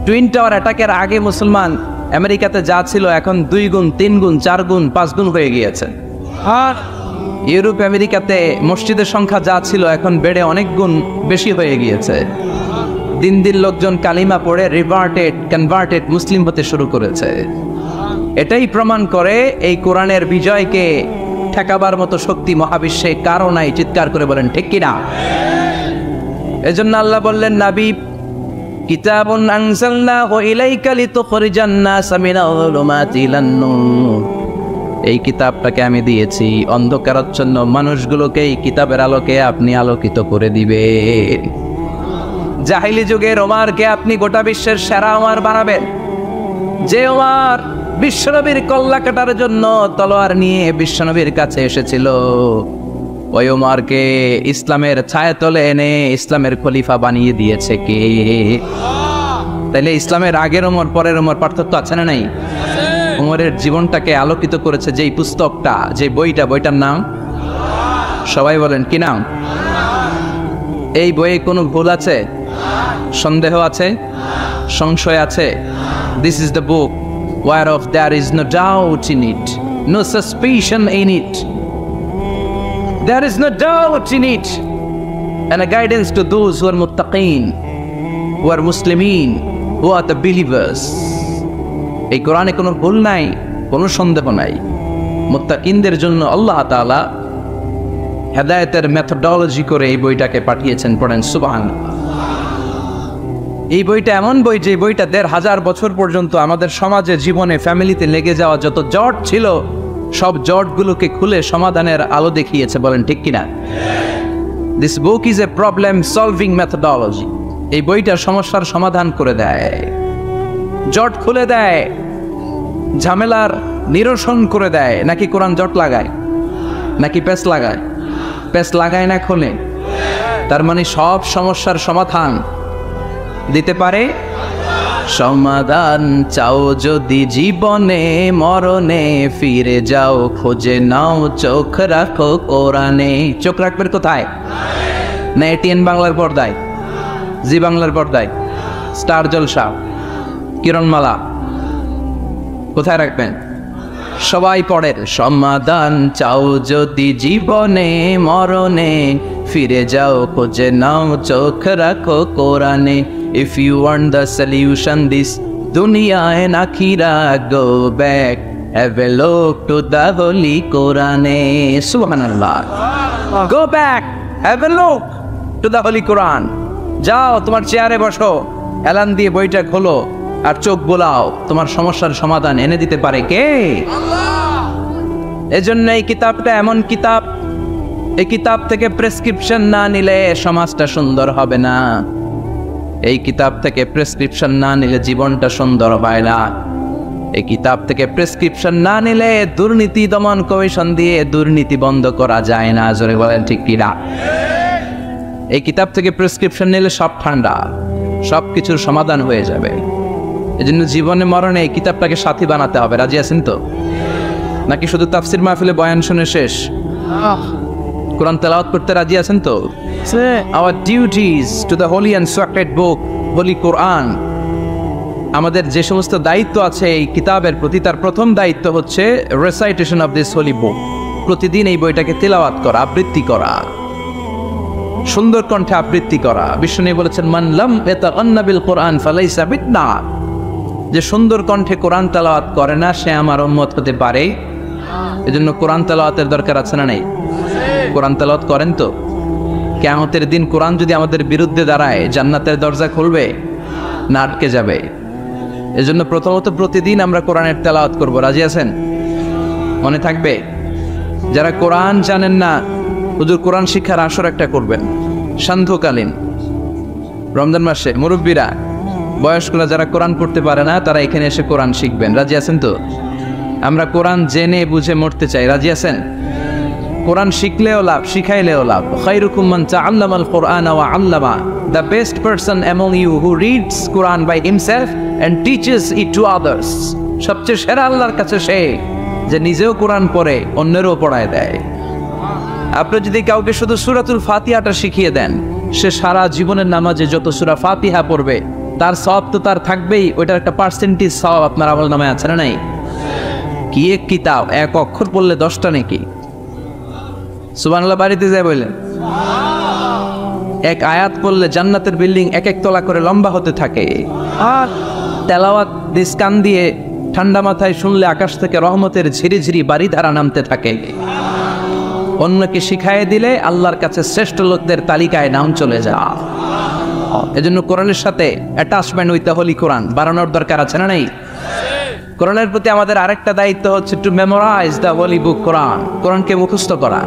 Twin Tower attack-এর আগে মুসলমান আমেরিকাতে যা ছিল এখন 2 গুণ, 3 গুণ, 4 গুণ, 5 গুণ হয়ে গিয়েছে। আর ইউরোপ আমেরিকাতে মসজিদের সংখ্যা যা ছিল এখন বেড়ে অনেক গুণ বেশি হয়ে গিয়েছে। দিন দিন লোকজন কালিমা পড়ে কনভার্টেড মুসলিম হতে শুরু করেছে। এটাই প্রমাণ করে এই কোরআনের বিজয়কে ঠেকাবার মতো শক্তি মহাবিশ্বে কারো নাই। চিৎকার করে বলেন ঠিক কিনা? এজন্য আল্লাহ বললেন, নবী, কিতাবুন আনজালনাহু ইলাইকা লিতুখরিজান নাসা মিনাল যুলুমাতি ইলান নূর। এই কিতাবটাকে আমি দিয়েছি অন্ধকারাচ্ছন্ন মানুষগুলোকে এই কিতাবের আলোকে আপনি আলোকিত করে দিবেন। জাহিলি যুগের ওমরকে আপনি গোটা বিশ্বের সেরা ওমর বানাবেন। যে ওমর বিশ্বনবীর কল্লা কাটার জন্য তলোয়ার নিয়ে বিশ্বনবীর কাছে এসেছিল, ওই ওমরকে ইসলামের ছায়াতলে এনে ইসলামের খলিফা বানিয়ে দিয়েছে কে? তাইলে ইসলামের আগের ওমর পরের ওমর পার্থক্য আছে না নাই? ওমরের জীবনটাকে আলোকিত করেছে যেই পুস্তকটা, যে বইটার নাম সবাই বলেন কি নাম? এই বইয়ে কোনো ভুল আছে? সন্দেহ আছে? সংশয় আছে? This is the book whereof there is no doubt in it, no suspicion in it. There is no doubt in it, and a guidance to those who are muttaqeen, who are Muslimin, who are the believers. এই কোরআনে কোনো ভুল নাই, কোনো সন্দেহ নাই। মুত্তাকিনদের জন্য আল্লাহ তাআলা হেদায়েতের মেথোডোলজি করে এই বইটাকে পাঠিয়েছেন। পড়েন সুবহানাল্লাহ। এই বইটা এমন বই যে বইটা ১৫০০ বছর পর্যন্ত আমাদের সমাজে, জীবনে, ফ্যামিলিতে লেগে যাওয়া যত জট ছিল সব জটগুলোকে খুলে সমাধানের আলো দেখিয়েছে। বলেন ঠিক কিনা? This book is a problem solving methodology. এই বইটা সমস্যার সমাধান করে দেয়, জট খুলে দেয়, ঝামেলার নিরসন করে দেয়। নাকি কোরআন জট লাগায়? নাকি পেস লাগায়? পেস লাগায় না, খোলে। তার মানে সব সমস্যার সমাধান দিতে পারে। সমাধান চাও যদি জীবনে, মরণে ফিরে যাও, খোঁজে নাও, চোখ রাখো কোরআনে। চোখ রাখবেন কোথায়? না এটিএন বাংলার পর্দায়, জি বাংলার পর্দায়, স্টার জলসা, কিরণমালা, কোথায় রাখবেন? সবাই পড়েন। সমাধান চাও যদি জীবনে, মরণে ফিরে যাও, খোঁজে নাও, চোখ রাখো কোরআনে। If you want the solution this dunya and akhirah, go back, have a look to the holy Quran. Subhanallah. Go back, have a look to the holy Quran. যাও তোমার চেয়ারে বসো, এলান দিয়ে বইটা খোলো আর চোখ বোলাও। তোমার সমস্যার সমাধান এনে দিতে পারে কে? আল্লাহ। এজন্য এই কিতাবটা এমন কিতাব, এই কিতাব থেকে প্রেসক্রিপশন না নিলে সমাজটা সুন্দর হবে না। এই কিতাব থেকে প্রেসক্রিপশন না নিলে জীবনটা সুন্দর হয় না। এই কিতাব থেকে প্রেসক্রিপশন না নিলে দুর্নীতি দমন কমিশন দিয়ে দুর্নীতি বন্ধ করা যায় না। জোরে বলেন ঠিক কিনা? এই কিতাব থেকে প্রেসক্রিপশন নিলে সব ঠান্ডা, সব কিছুর সমাধান হয়ে যাবে। এই জন্য জীবনে মরণে এই কিতাবটাকে সাথী বানাতে হবে। রাজি আছেন তো? নাকি শুধু তাফসির মাহফিলে বয়ান শুনে শেষ? কোরআন তেলাওয়াত করতে রাজি আছেন তো? Our duties to the holy and sacred book, holy Quran. আমাদের যে সমস্ত দায়িত্ব আছে এই কিতাবের প্রতি, তার প্রথম দায়িত্ব হচ্ছে recitation of this holy book. প্রতিদিন এই বইটাকে তেলাওয়াত করা, আবৃত্তি করা, সুন্দর কণ্ঠে আবৃত্তি করা। বিষ্ণু বলেছেন, মান লাম ইয়াতাগান্না বিল কোরআন ফালাইসা বিন্না। যে সুন্দর কণ্ঠে কোরআন তেলাওয়াত করে না সে আমার উম্মত হতে পারে। এজন্য কোরআন তেলাওয়াতের দরকার আছে না নাই? কোরআন তেলাওয়াত করেন তো? কিয়ামতের দিন কোরআন যদি আমাদের বিরুদ্ধে দাঁড়ায়, জান্নাতের দরজা খুলবে না আটকে যাবে? এজন্য প্রথমত প্রতিদিন আমরা কোরআনের তেলাওয়াত করব। রাজি আছেন? মনে থাকবে? যারা কোরআন জানেন না, হুজুর কোরআন শিক্ষার আসর একটা করবেন সান্ধ্যকালীন রমজান মাসে। মুরব্বীরা, বয়স্করা যারা কোরআন পড়তে পারে না তারা এখানে এসে কোরআন শিখবেন। রাজি আছেন তো? আমরা কোরআন জেনে বুঝে মরতে চাই। রাজি আছেন? কোরআন শিখলেও লাভ, শিখাইলেও লাভ। খায়রুকুম মান তাআল্লামাল কুরআনা ওয়া আল্লামা। The best person among you who reads Quran by himself and teaches it to others. সবচেয়ে সেরা আল্লাহর কাছে সে যে নিজেও কোরআন পড়ে অন্যেরও পড়ায় দেয়। আপনি যদি কাউকে শুধু সূরাতুল ফাতিহাটা শিখিয়ে দেন, সে সারা জীবনের নামাজে যত সূরা ফাতিহা পড়বে তার সওয়াব তো তার থাকবেই, ওইটার একটা পার্সেন্টেজ সওয়াব আপনার আমলনামায় আছে না নাই? কি এক কিতাব, এক অক্ষর পড়লে 10টা নাকি। সুবহানাল্লাহ বাড়িতে যায় বললেন, এক আয়াত পড়লে জান্নাতের বিল্ডিং এক এক তলা করে লম্বা হতে থাকে। আর তেলাওয়াত দিস কান দিয়ে ঠান্ডা মাথায় শুনলে আকাশ থেকে রহমতের ঝিরি ঝিরি বাড়িধারা নামতে থাকে। অন্যকে শিখাইয়ে দিলে আল্লাহর কাছে শ্রেষ্ঠ লোকদের তালিকায় নাম চলে যায়। এজন্য কোরআনের সাথে অ্যাটাচমেন্ট উইথ দ্য হোলি কোরআন বাড়ানোর দরকার আছে না নাই? কোরআনের প্রতি আমাদের আরেকটা দায়িত্ব হচ্ছে টু মেমোরাইজ দ্য হোলি বুক কোরআন। কোরআনকে মুখস্থ করা।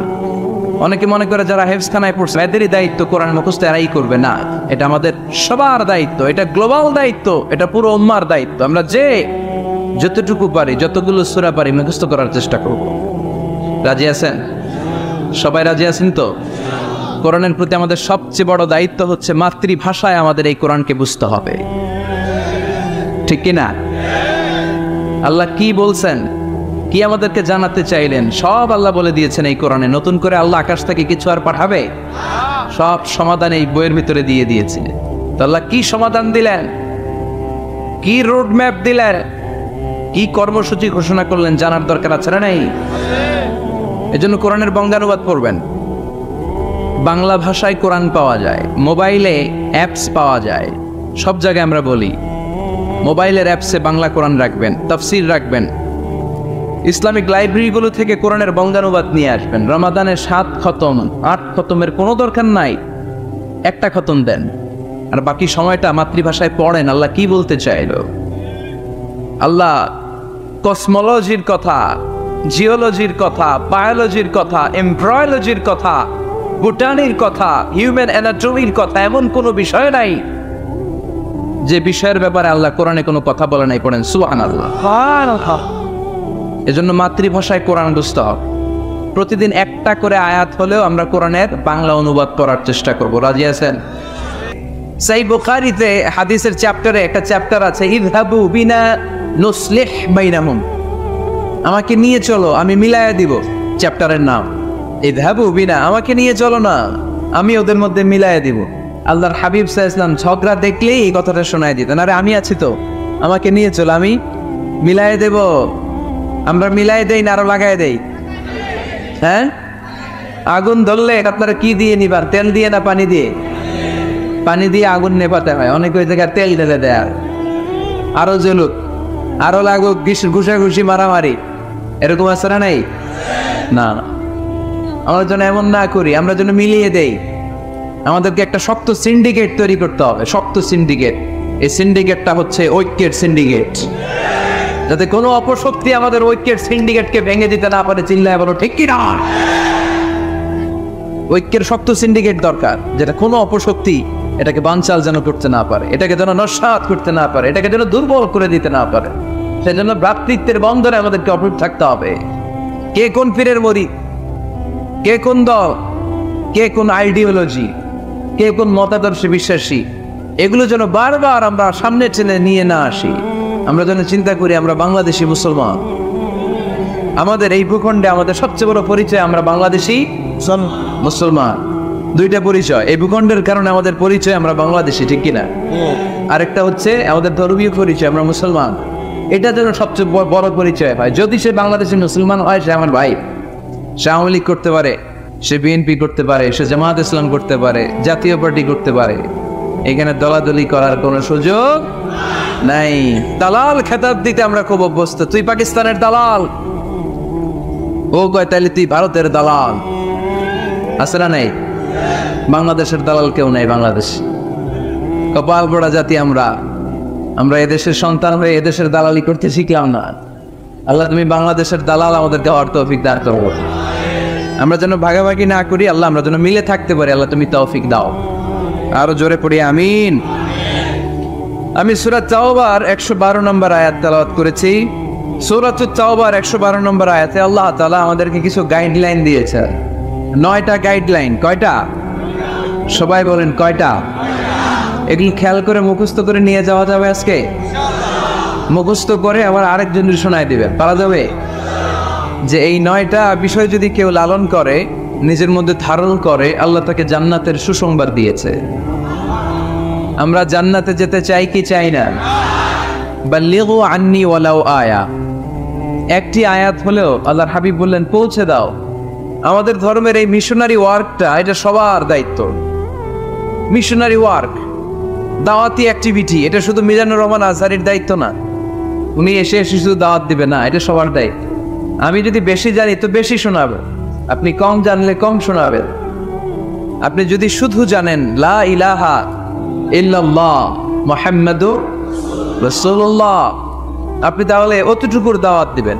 অনেকে মনে করে যারা হেফজখানায় পড়ছে এদেরই দায়িত্ব কোরআন মুখস্থ, এরাই করবে না। এটা আমাদের সবার দায়িত্ব, এটা গ্লোবাল দায়িত্ব, এটা পুরো উম্মার দায়িত্ব। আমরা যে যতটুকু পারি, যতগুলো সূরা পারি মুখস্থ করার চেষ্টা করব। রাজি আছেন? সবাই রাজি আছেন তো? কোরআনের প্রতি আমাদের সবচেয়ে বড় দায়িত্ব হচ্ছে মাতৃভাষায় আমাদের এই কোরআনকে বুঝতে হবে। ঠিক কিনা? আল্লাহ কি বলছেন, কি আমাদেরকে জানাতে চাইলেন, সব আল্লাহ বলে দিয়েছেন এই কোরআনে। নতুন করে আল্লাহ আকাশ থেকে কিছু আর পাঠাবে? সব সমাধান এই বইয়ের ভিতরে দিয়ে দিয়েছে। তো আল্লাহ কি সমাধান দিলেন, কি রোড ম্যাপ দিলেন, কি কর্মসূচি ঘোষণা করলেন জানার দরকার আছে না নাই? এজন্য কোরআনের বঙ্গানুবাদ পড়বেন। বাংলা ভাষায় কোরআন পাওয়া যায়, মোবাইলে অ্যাপস পাওয়া যায়। সব জায়গায় আমরা বলি মোবাইলের অ্যাপসে বাংলা কোরআন রাখবেন, তাফসির রাখবেন। ইসলামিক লাইব্রেরিগুলো থেকে কোরআনের বঙ্গানুবাদ নিয়ে আসবেন। রমাদানে 7 খতম 8 খতমের কোনো দরকার নাই, একটা খতম দেন। আর বাকি সময়টা মাতৃভাষায় পড়েন আল্লাহ কি বলতে চাইলো। আল্লাহ কসমোলজির কথা, জিওলজির কথা, বায়োলজির কথা, এমব্রয়োলজির কথা, বোটানির কথা, হিউম্যান অ্যানাটমির কথা, এমন কোনো বিষয় নাই যে বিষয়ের ব্যাপারে আল্লাহ কোরআনে কোনো কথা বলে নাই। পড়েন সুবহানাল্লাহ। এজন্য মাতৃভাষায় কোরআন বুঝতে হবে। প্রতিদিন একটা করে আয়াত হলেও আমরা কোরআনের বাংলা অনুবাদ করার চেষ্টা করব। রাজি আছেন? সহিহ বুখারীতে হাদিসের চ্যাপ্টারে একটা চ্যাপ্টার আছে, ইযহাবু বিনা নুসলিহ বাইনাহুম, আমাকে নিয়ে চলো আমি মিলায়া দিব। চ্যাপ্টারের নাম ইযহাবু বিনা, আমাকে নিয়ে চলো না আমি ওদের মধ্যে মিলায়া দিব। আল্লাহর হাবিব সাল্লাল্লাহু আলাইহি ওয়াসাল্লাম ঝগড়া দেখলেই এই কথাটা শোনায় দিতেন, আরে আমি আছি তো, আমাকে নিয়ে চলো আমি মিলায়া দেব। আমরা মিলায় দেই না আরো লাগায় দেই? হ্যাঁ, আগুন ধরলে আপনারা কি দিয়ে নিবার? তেল দিয়ে না পানি দিয়ে? পানি দিয়ে আগুন নেভাতে হয়, অনেক ওই জায়গায় তেল ঢেলে দেয়, আরো জ্বলুক, আরো লাগুক, ঘুষাঘুষি মারামারি, এরকম আছে না? নাই না, আমরা যেন এমন না করি, আমরা যেন মিলিয়ে দেই। আমাদেরকে একটা শক্ত সিন্ডিকেট তৈরি করতে হবে, শক্ত সিন্ডিকেট। এই সিন্ডিকেটটা হচ্ছে ঐক্যের সিন্ডিকেট, যাতে কোনো অপশক্তি আমাদের ঐক্যের সিন্ডিকেটকে ভেঙে দিতে না পারে। চিল্লায় বলো ঠিক কি না? ঐক্যের শক্ত সিন্ডিকেট দরকার, যেটা কোনো অপশক্তি এটাকে বানচাল যেন করতে না পারে, এটাকে যেন নস্যাৎ করতে না পারে, এটাকে যেন দুর্বল করে দিতে না পারে। সেজন্য ভ্রাতৃত্বের বন্ধনে আমাদেরকে অটুট থাকতে হবে। কে কোন পীরের মরিদ, কে কোন দল, কে কোন আইডিওলজি, কে কোন মতাদর্শে বিশ্বাসী, এগুলো যেন বারবার আমরা সামনে টেনে নিয়ে না আসি। আমরা যেন চিন্তা করি আমরা বাংলাদেশি মুসলমান। আমাদের এই ভূখণ্ডে আমাদের সবচেয়ে বড় পরিচয় আমরা বাংলাদেশি মুসলমান। দুইটা পরিচয়, এই ভূখণ্ডের কারণে আমাদের পরিচয় আমরা বাংলাদেশি, ঠিক কিনা? আরেকটা হচ্ছে আমাদের ধর্মীয় পরিচয়, আমরা মুসলমান। এটা যেন সবচেয়ে বড় পরিচয় হয়। যদি সে বাংলাদেশি মুসলমান হয়, সে আমার ভাই, সে আওয়ামী লীগ করতে পারে, সে বিএনপি করতে পারে, সে জামায়াত ইসলাম করতে পারে, জাতীয় পার্টি করতে পারে, এখানে দলাদলি করার কোনো সুযোগ নাই। দালাল খেতাব দিতে আমরা খুব অভ্যস্ত। তুই পাকিস্তানের দালাল, ও কয় তাইলে তুই ভারতের দালাল। আছে না নাই? বাংলাদেশের দালাল কেউ নাই। বাংলাদেশ কপাল পোড়া জাতি আমরা। আমরা এদেশের সন্তান হয়ে এদেশের দালালি করতে শিখলাম না। আল্লাহ তুমি বাংলাদেশের দালাল আমাদেরকে হওয়ার তৌফিক দান করো। আমরা যেন ভাগাভাগি না করি, আল্লাহ আমরা যেন মিলে থাকতে পারি, আল্লাহ তুমি তৌফিক দাও। আরো জোরে পড়ি আমিন। আমি সূরা তাওবার 112 নম্বর আয়াত তেলাওয়াত করেছি। সূরা তাওবার 112 নম্বর আয়াতে আল্লাহ তাআলা আমাদেরকে কিছু গাইডলাইন দিয়েছে। 9টা গাইডলাইন। কয়টা? সবাই বলেন কয়টা? এগুলি খেয়াল করে মুখস্থ করে নিয়ে যাওয়া যাবে আজকে? মুখস্থ করে আবার আরেকজনের শোনায় দিবেন, পারা যাবে? যে এই 9টা বিষয় যদি কেউ লালন করে, নিজের মধ্যে ধারণ করে, আল্লাহ তাকে জান্নাতের সুসংবাদ দিয়েছে। আমরা জান্নাতে যেতে চাই কি চাই না? বাল্লিগু আন্নি ওয়ালাউ আয়া, একটি আয়াত হলেও আল্লাহর হাবিব বললেন পৌঁছে দাও। আমাদের ধর্মের এই মিশনারি ওয়ার্কটা, এটা সবার দায়িত্ব। মিশনারি ওয়ার্ক, দাওয়াতি অ্যাক্টিভিটি, এটা শুধু মিজানুর রহমান আজহারির দায়িত্ব না। উনি এসে শুধু দাওয়াত দিবে না, এটা সবার দায়িত্ব। আমি যদি বেশি জানি তো বেশি শোনাবে, আপনি কম জানলে কম শোনাবেন। আপনি যদি শুধু জানেন লা ইলাহা ইল্লাল্লাহ মুহাম্মাদুর রাসূলুল্লাহ, আপনি তাহলে অতটুকুর দাওয়াত দিবেন।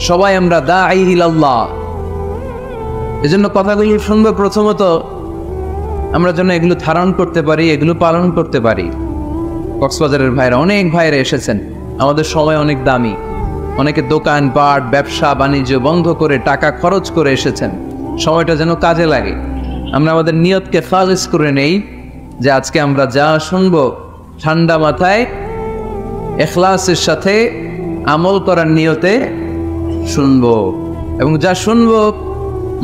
সবাই আমরা দাঈ ইলাল্লাহ। এজন্য কথাগুলো শুনবো, প্রথমত আমরা যেন এগুলো ধারণ করতে পারি, এগুলো পালন করতে পারি। কক্সবাজারের ভাইরা, অনেক ভাইরা এসেছেন, আমাদের সময় অনেক দামি। অনেকে দোকান পাট ব্যবসা বাণিজ্য বন্ধ করে টাকা খরচ করে এসেছেন, সময়টা যেন কাজে লাগে। আমরা আমাদের নিয়তকে খালিস করে নেই, যে আজকে আমরা যা শুনবো ঠান্ডা মাথায় ইখলাসের সাথে আমল করার নিয়তে শুনবো, এবং যা শুনবো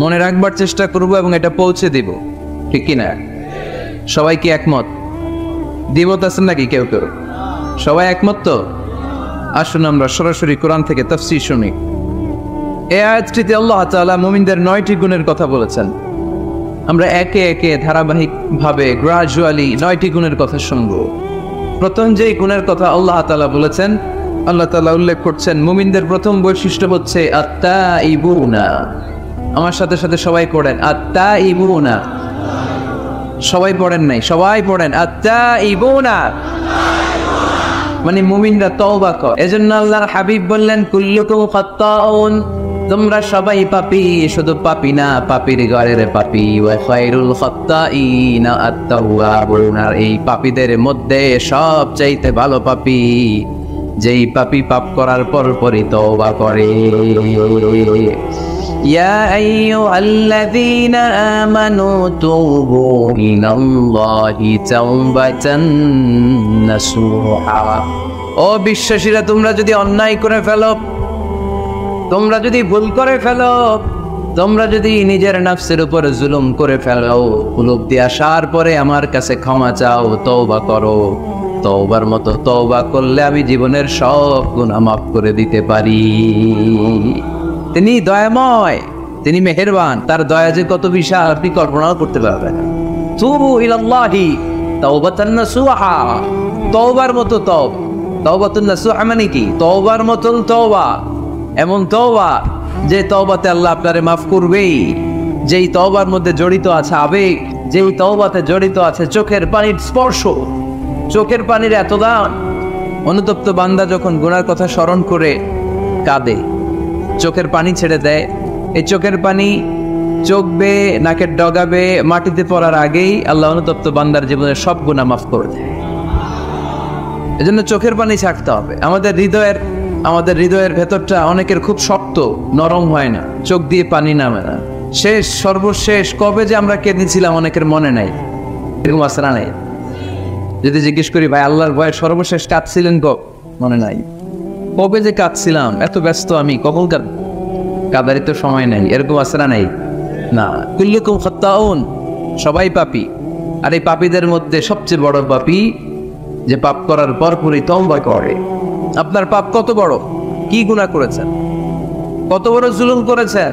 মনে রাখবার চেষ্টা করব এবং এটা পৌঁছে দিব, ঠিক কিনা? সবাই কি একমত? দ্বিমত আছেন নাকি কেউ কেউ? সবাই একমত তো? আসুন আমরা সরাসরি কোরআন থেকে তাফসীর শুনি। এই আয়াতটিতে আল্লাহ তাআলা মুমিনদের 9টি গুণের কথা বলেছেন। আমরা একে একে ধারাবাহিকভাবে গ্রাজুয়ালি 9টি গুণের কথা শুনব। প্রথম যেই গুণের কথা আল্লাহ তাআলা বলেছেন, আল্লাহ তাআলা উল্লেখ করছেন মুমিনদের প্রথম বৈশিষ্ট্য হচ্ছে আত্তাইবুনা। আমার সাথে সাথে সবাই পড়েন আত্তাইবুনা। সবাই পড়েন নাই, সবাই পড়েন আত্তাইবুনা, মানে মুমিনরা তওবা করে। এজন্য আল্লাহর হাবিব বললেন কুল্লুকুম খাত্তাউন, তোমরা সবাই পাপী, শুধু পাপী না, পাপীর ঘরের পাপী। ওয়া খায়রুল খাত্তাইনা আত-তাওয়াবুন, আর এই পাপীদের মধ্যে সবচাইতে ভালো পাপী যেই পাপী পাপ করার পরপরই তওবা করে। ইয়া আইয়ুহাল্লাযীনা আমানু তুবু ইলাল্লাহি তাওবাতান নাসুহা, ও বিশ্বাসীরা, তোমরা যদি অন্যায় করে ফেলো, তোমরা যদি ভুল করে ফেলো, তোমরা যদি নিজের নফসের উপর জুলুম করে ফেলো, উপলব্ধি আসার পরে আমার কাছে ক্ষমা চাও, তওবা করো। তওবার মতো তওবা করলে আমি জীবনের সব গুনাহ মাফ করে দিতে পারি। তিনি দয়াময়, তিনি মেহেরবান, তার দয়া যে কত বিশাল আপনি কল্পনাও করতে পারবেন। তুবু ইলাল্লাহি তাওবাতান নাসুহা, তওবার মতো তাওবাতুন নাসুহা মানে কি? তওবার মতন তওবা, এমন তওবা যে তওবাতে আল্লাহ আপনারে মাফ করবেই, যেই তওবার মধ্যে জড়িত আছে আবেগ, যেই তওবাতে জড়িত আছে চোখের পানির স্পর্শ, চোখের পানির এত দাম। অনুতপ্ত বান্দা যখন গুনার কথা স্মরণ করে কাঁদে, চোখের পানি ছেড়ে দেয়, এই চোখের পানি চোখ বেয়ে নাকের ডগাবে মাটিতে পড়ার আগেই আল্লাহ অনুতপ্ত বান্দার জীবনের সব গুনাহ মাফ করে দেয়। এজন্য চোখের পানি ছাড়তে হবে। আমাদের হৃদয়ের ভেতরটা অনেকের খুব শক্ত, নরম হয় না, চোখ দিয়ে পানি নামে না। সর্বশেষ কবে যে আমরা কেঁদেছিলাম অনেকের মনে নাই, এরকম আছে না? নাই? যদি জিজ্ঞেস করি ভাই আল্লাহর ভয়ে সর্বশেষ কাঁদছিলেন মনে নাই? কবে যে কাঁদছিলাম, এত ব্যস্ত আমি, কখন কাঁদারই তো সময় নাই, এরকম আছে না? নাই না। কুল্লুকুম খাত্তাউন, সবাই পাপী, আর এই পাপীদের মধ্যে সবচেয়ে বড় পাপী যে পাপ করার পরপরই তওবা করে। আপনার পাপ কত বড়, কি গুনাহ করেছেন, কত বড় জুলুম করেছেন,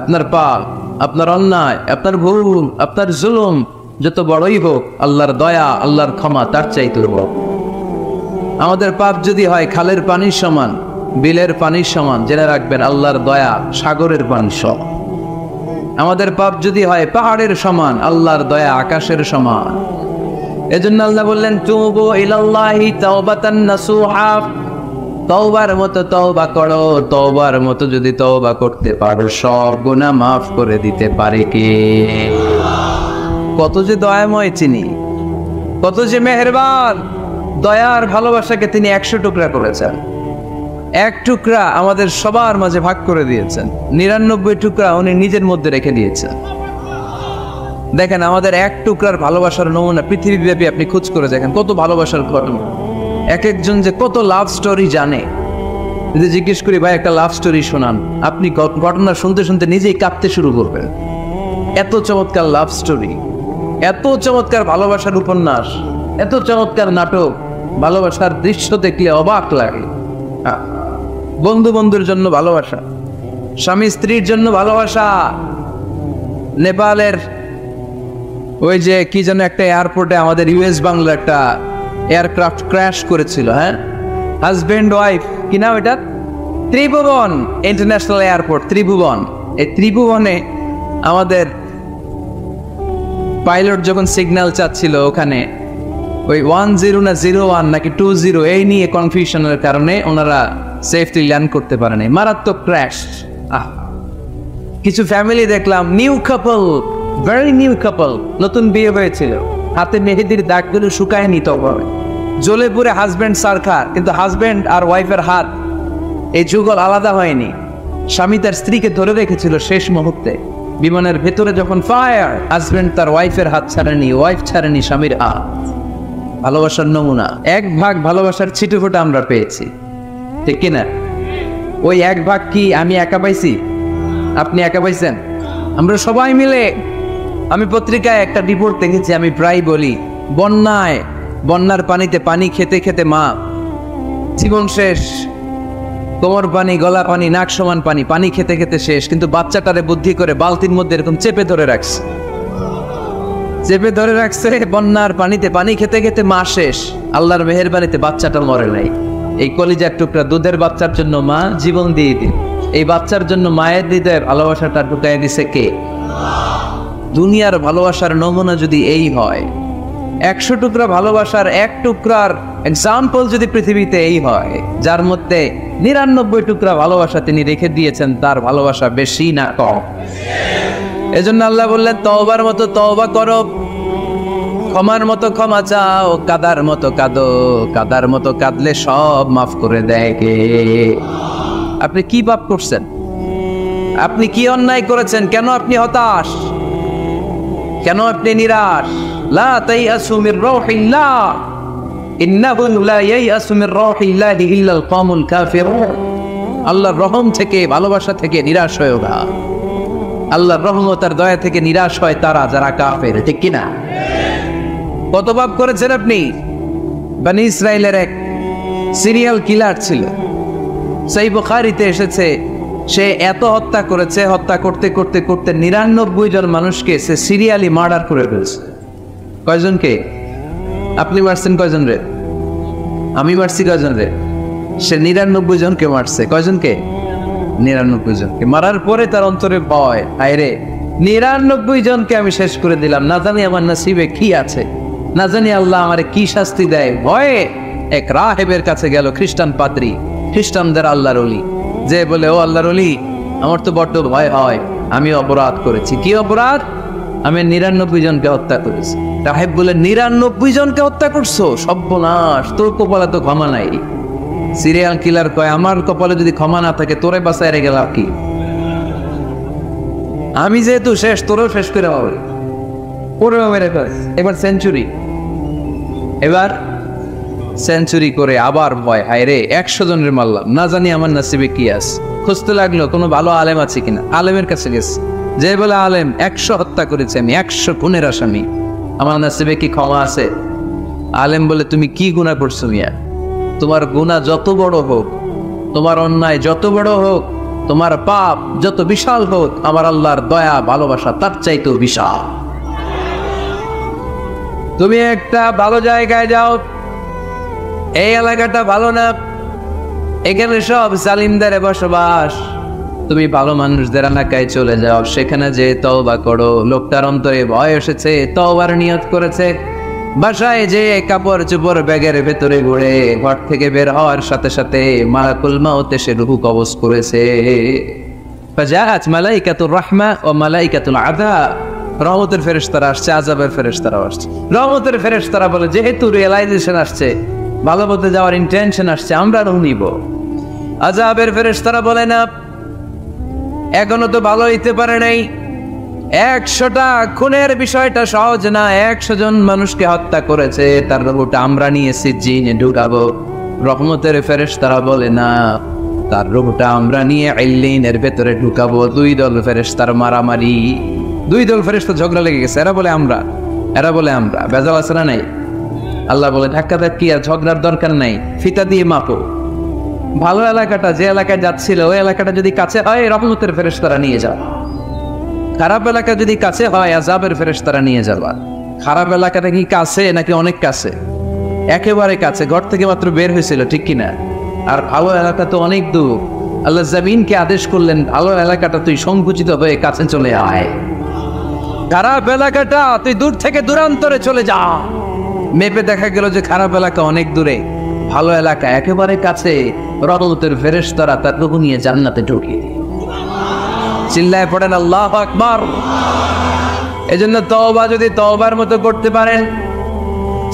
আপনার পাপ, আপনার অন্যায়, আপনার ভুল, আপনার জুলুম যত বড়ই হোক, আল্লাহর দয়া, আল্লাহর ক্ষমা তার চাইতে বড়। আমাদের পাপ যদি হয় খালের পানির সমান, বিলের পানির সমান, জেনে রাখবেন আল্লাহর দয়া সাগরের পানির সমান। আমাদের পাপ যদি হয় পাহাড়ের সমান, আল্লাহর দয়া আকাশের সমান। এজন্য আল্লাহ বললেন তুবু ইলাল্লাহি তাওবাতান নাসুহা, তওবার মতো তওবা করো। তওবার মতো যদি তওবা করতে পারো, সব গুনাহ মাফ করে দিতে পারে কে? কত যে দয়াময় চিনি, কত যে মেহেরবান। দয়ার ভালোবাসাকে তিনি 100 টুকরা করেছেন, এক টুকরা আমাদের সবার মাঝে ভাগ করে দিয়েছেন, 99 টুকরা উনি নিজের মধ্যে রেখে দিয়েছেন। দেখেন আমাদের এক টুকরার ভালোবাসার নমুনা পৃথিবীব্যাপী আপনি খোঁজ করে দেখেন, কত ভালোবাসার ঘটনা। এক একজন যে কত লাভ স্টোরি জানে। যদি জিজ্ঞেস করি ভাই একটা লাভ স্টোরি শোনান, আপনি ঘটনা শুনতে শুনতে নিজেই কাঁদতে শুরু করবেন। এত চমৎকার লাভ স্টোরি, এত চমৎকার ভালোবাসার উপন্যাস, এত চমৎকার নাটক, ভালোবাসার দৃশ্য দেখলে অবাক লাগে। বন্ধু বন্ধুর জন্য ভালোবাসা, স্বামী স্ত্রীর জন্য ভালোবাসা। নেপালের ওই যে কি যেন একটা এয়ারপোর্টে আমাদের ইউএস বাংলার একটা এয়ারক্রাফট ক্র্যাশ করেছিল, হ্যাঁ, হাজবেন্ড ওয়াইফ, কি নাম এটা? ত্রিভুবন ইন্টারন্যাশনাল এয়ারপোর্ট, ত্রিভুবন। এই ত্রিভুবনে আমাদের পাইলট যখন সিগন্যাল চাচ্ছিল, ওখানে ওই 10 না 01 নাকি 20 এই নিয়ে কনফিউশনের কারণে ওনারা সেফলি ল্যান্ড করতে পারেনি, মারাত্মক ক্র্যাশ। কিছু ফ্যামিলি দেখলাম, নিউ কাপল, ভেরি নিউ কাপল, নতুন বিয়ে হয়েছিল, হাতে মেহেদির দাগগুলো শুকায়নি, তখন জ্বলে পুরে হাজব্যান্ড সারখার, কিন্তু হাজব্যান্ড আর ওয়াইফের হাত এই যুগল আলাদা হয়নি। স্বামী তার স্ত্রীকে ধরে রেখেছিল শেষ মুহূর্তে। বিমানের ভেতরে যখন ফায়ার, হাজব্যান্ড তার ওয়াইফের হাত ছাড়েনি, ওয়াইফ ছাড়েনি স্বামীর হাত। ভালোবাসার নমুনা। 1 ভাগ ভালোবাসার ছিটেফোঁটা আমরা পেয়েছি, ঠিক কিনা? ওই 1 ভাগ কি আমি একা পাইছি, আপনি একা পাইছেন? আমরা সবাই মিলে। আমি পত্রিকায় একটা রিপোর্ট দেখেছি, আমি প্রায় বলি, বন্যার পানিতে পানি খেতে খেতে মা জীবন শেষ, কোমর পানি, গলা পানি, নাক সমান পানি, পানি খেতে খেতে শেষ, কিন্তু বাচ্চাটারে বুদ্ধি করে বালতির মধ্যে এরকম চেপে ধরে রাখছে, বন্যার পানিতে পানি খেতে খেতে মা শেষ। আল্লাহর মেহেরবানিতে বাচ্চাটা মরে নাই। এই কলিজার টুকরা দুধের বাচ্চার জন্য মা জীবন দিয়ে দিল। এই বাচ্চার জন্য মায়ের হৃদয়ে ভালোবাসাটা ঢুকাই দিছে কে? দুনিয়ার ভালোবাসার নমুনা যদি এই হয়, 100 টুকরা ভালোবাসার 1 টুকরার এক্সাম্পল যদি পৃথিবীতে এই হয়, যার মধ্যে 99 টুকরা ভালোবাসা তিনি রেখে দিয়েছেন, তার ভালোবাসা বেশি না কম? এজন্য আল্লাহ বললেন, তওবার মতো তওবা করো, ক্ষমার মতো ক্ষমা চাও, কাদার মতো কাঁদো, কাদার মতো কাঁদলে সব মাফ করে দেয় কে? আপনি কি পাপ করছেন? আপনি কি অন্যায় করেছেন? কেন আপনি হতাশ? কেন আপনি নিরাশ? লা তাইয়াসু মির রাউহিল্লাহ, ইন্নাহু লা ইয়াইয়াসু মির রাউহিল্লাহি ইল্লাল কওমুল কাফিরুন। আল্লাহর রহম থেকে, ভালোবাসা থেকে নিরাশ হয়ো না। আল্লাহর রহমত আর দয়া থেকে নিরাশ হয় তারা যারা কাফের, ঠিক কি না? কত পাপ করেছেন আপনি? বনি ইসরাইলের এক সিরিয়াল কিলার ছিল, সহিহ বুখারীতে এসেছে, সে এত হত্যা করেছে, হত্যা করতে করতে করতে 99 জন মানুষকে সে সিরিয়ালি মার্ডার করে ফেলছে। কয়জনকে? আপনি মারছেন কয়জন রে? আমি মারছি কয়জন রে? সে 99 জনকে মারছে। কয়জনকে? 99 জনকে। মারার পরে তার অন্তরে ভয়, আয় রে 99 জনকে আমি শেষ করে দিলাম, না জানি আমার নসিবে কি আছে, না জানি আল্লাহ আমারে কি শাস্তি দেয়। ভয়ে এক রাহেবের কাছে গেল, খ্রিস্টান পাদ্রী, খ্রিস্টানদের আল্লাহর ওলি, যে বলে, ও আল্লাহর ওলি, আমার তো বড্ড ভয় হয়, আমি অপরাধ করেছি। কি অপরাধ? আমি 99 জনকে হত্যা করেছি। রাহেব বলে, 99 জনকে হত্যা করছো? সর্বনাশ, তোর কপালে তো ক্ষমা নাই। সিরিয়াল কিলার কয়, আমার কপালে যদি ক্ষমা না থাকে তোরে বাঁচায় রেখে লাভ কি? আমি যেহেতু শেষ, তোরেও শেষ করে হবে। ওরেও মেরে ফেলে। এবার সেঞ্চুরি, এবার সেঞ্চুরি করে আবার ভয়, হায় রে 100 জনের মারলাম, না জানি আমার নসিবে কি আছে। খুঁজতে লাগলো কোনো ভালো আলেম আছে কিনা। আলেমের কাছে গেছে, যে বলে, আলেম 100 হত্যা করেছে আমি, 100 খুনের আসামি, আমার নসিবে কি ক্ষমা আছে? আলেম বলে, তুমি কি গুনাহ করছো মিয়া? তোমার গুনাহ যত বড় হোক, তোমার অন্যায় যত বড় হোক, তোমার পাপ যত বিশাল হোক, আমার আল্লাহর দয়া ভালোবাসা তার চাইতেও বিশাল। তুমি একটা ভালো জায়গায় যাও, এই এলাকাটা ভালো না, এখানে সব জালিমদের বসবাস, তুমি ভালো মানুষদের এলাকায় চলে যাও, সেখানে যে তওবা করো। লোকটার অন্তরে ভয় এসেছে, তওবার নিয়ত করেছে। বাসায় যে কাপড় চোপড় ব্যাগের ভেতরে ঘুরে ঘর থেকে বের হওয়ার সাথে সাথে মালাকুল মাউত এসে রূহ কবজ করেছে। ফাজাআত মালাইকাতুর রাহমা ও মালাইকাতুল আযাব, রহমতের ফেরেশতারা আসছে, আযাবের ফেরেশতারাও আসছে। রহমতের ফেরেশতারা বলে, যেহেতু রিয়েলাইজেশন আসছে, ভালো পথে যাওয়ার ইন্টেনশন আসছে, আমরা রূহ নিব। আযাবের ফেরেশতারা বলে, না, এখনো তো ভালো হইতে পারে নাই, 100টা খুনের বিষয়টা সহজ না, 100 জন মানুষকে হত্যা করেছে, তার রূহটা আমরা নিয়ে সিজ্জিনে ঢুকাবো। রহমতের ফেরেশতারা বলে, না, তার রূহটা আমরা নিয়ে ইল্লিনের ভেতরে ঢুকাবো। 2 দল ফেরেশতার মারামারি, 2 দল ফেরেশতা ঝগড়া লেগে গেছে, এরা বলে আমরা, এরা বলে আমরা, বেজাল আছে না নাই? আল্লাহ বলে, ধাক্কা ধাক্কি আর ঝগড়ার দরকার নাই, ফিতা দিয়ে মাপো। ভালো এলাকাটা, যে এলাকায় যাচ্ছিল, ওই এলাকাটা যদি কাছে হয়, রহমতের ফেরেশতারা নিয়ে যাও। খারাপ এলাকা যদি কাছে হয়, আযাবের ফেরেশতারা নিয়ে যাবা। খারাপ এলাকাটা কি কাছে নাকি অনেক কাছে? একেবারে কাছে, ঘর থেকে মাত্র বের হয়েছিল, ঠিক কিনা? আর ভালো এলাকা তো অনেক দূর। আল্লাহ জমিনকে আদেশ করলেন, ভালো এলাকাটা তুই সংকুচিত হয়ে কাছে চলে আয়, খারাপ এলাকাটা তুই দূর থেকে দূরান্তরে চলে যা। মেপে দেখা গেল যে খারাপ এলাকা অনেক দূরে, ভালো এলাকা একেবারে কাছে। রহমতের ফেরেশতারা তার রূহ নিয়ে জান্নাতে ঢুকিয়ে দিল। চিল্লায় পড়েন আল্লাহু আকবার। এজন্য তওবা যদি তওবার মতো করতে পারেন,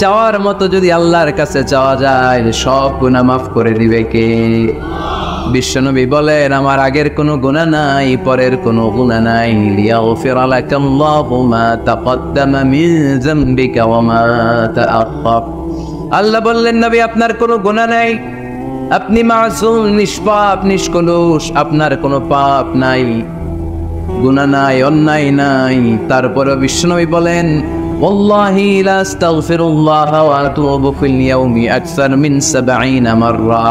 চাওয়ার মতো যদি আল্লাহর কাছে চাওয়া যায়, সব গুনাহ মাফ করে দিবে কে? বিশ্বনবী বলেন, আমার আগের কোনো গুনাহ নাই, পরের কোনো গুনাহ নাই। লিয়াগফিরা লাকাল্লাহু মা তাকদ্দামা মিন যামবিকা ওয়া মা তাআখার। আল্লাহ বললেন, নবী আপনার কোনো গুনাহ নাই, আপনি মাসুম, নিষ্পাপ, নিষ্কলুষ, আপনার কোনো পাপ নাই, গুনাহ নাই, অন্যায় নাই। তারপরে বিশ্বনবী বলেন, ওয়াল্লাহি লা আস্তাগফিরুল্লাহ ওয়া আতুবু ফিল ইয়াউমি আকসার মিন 70 মাররা।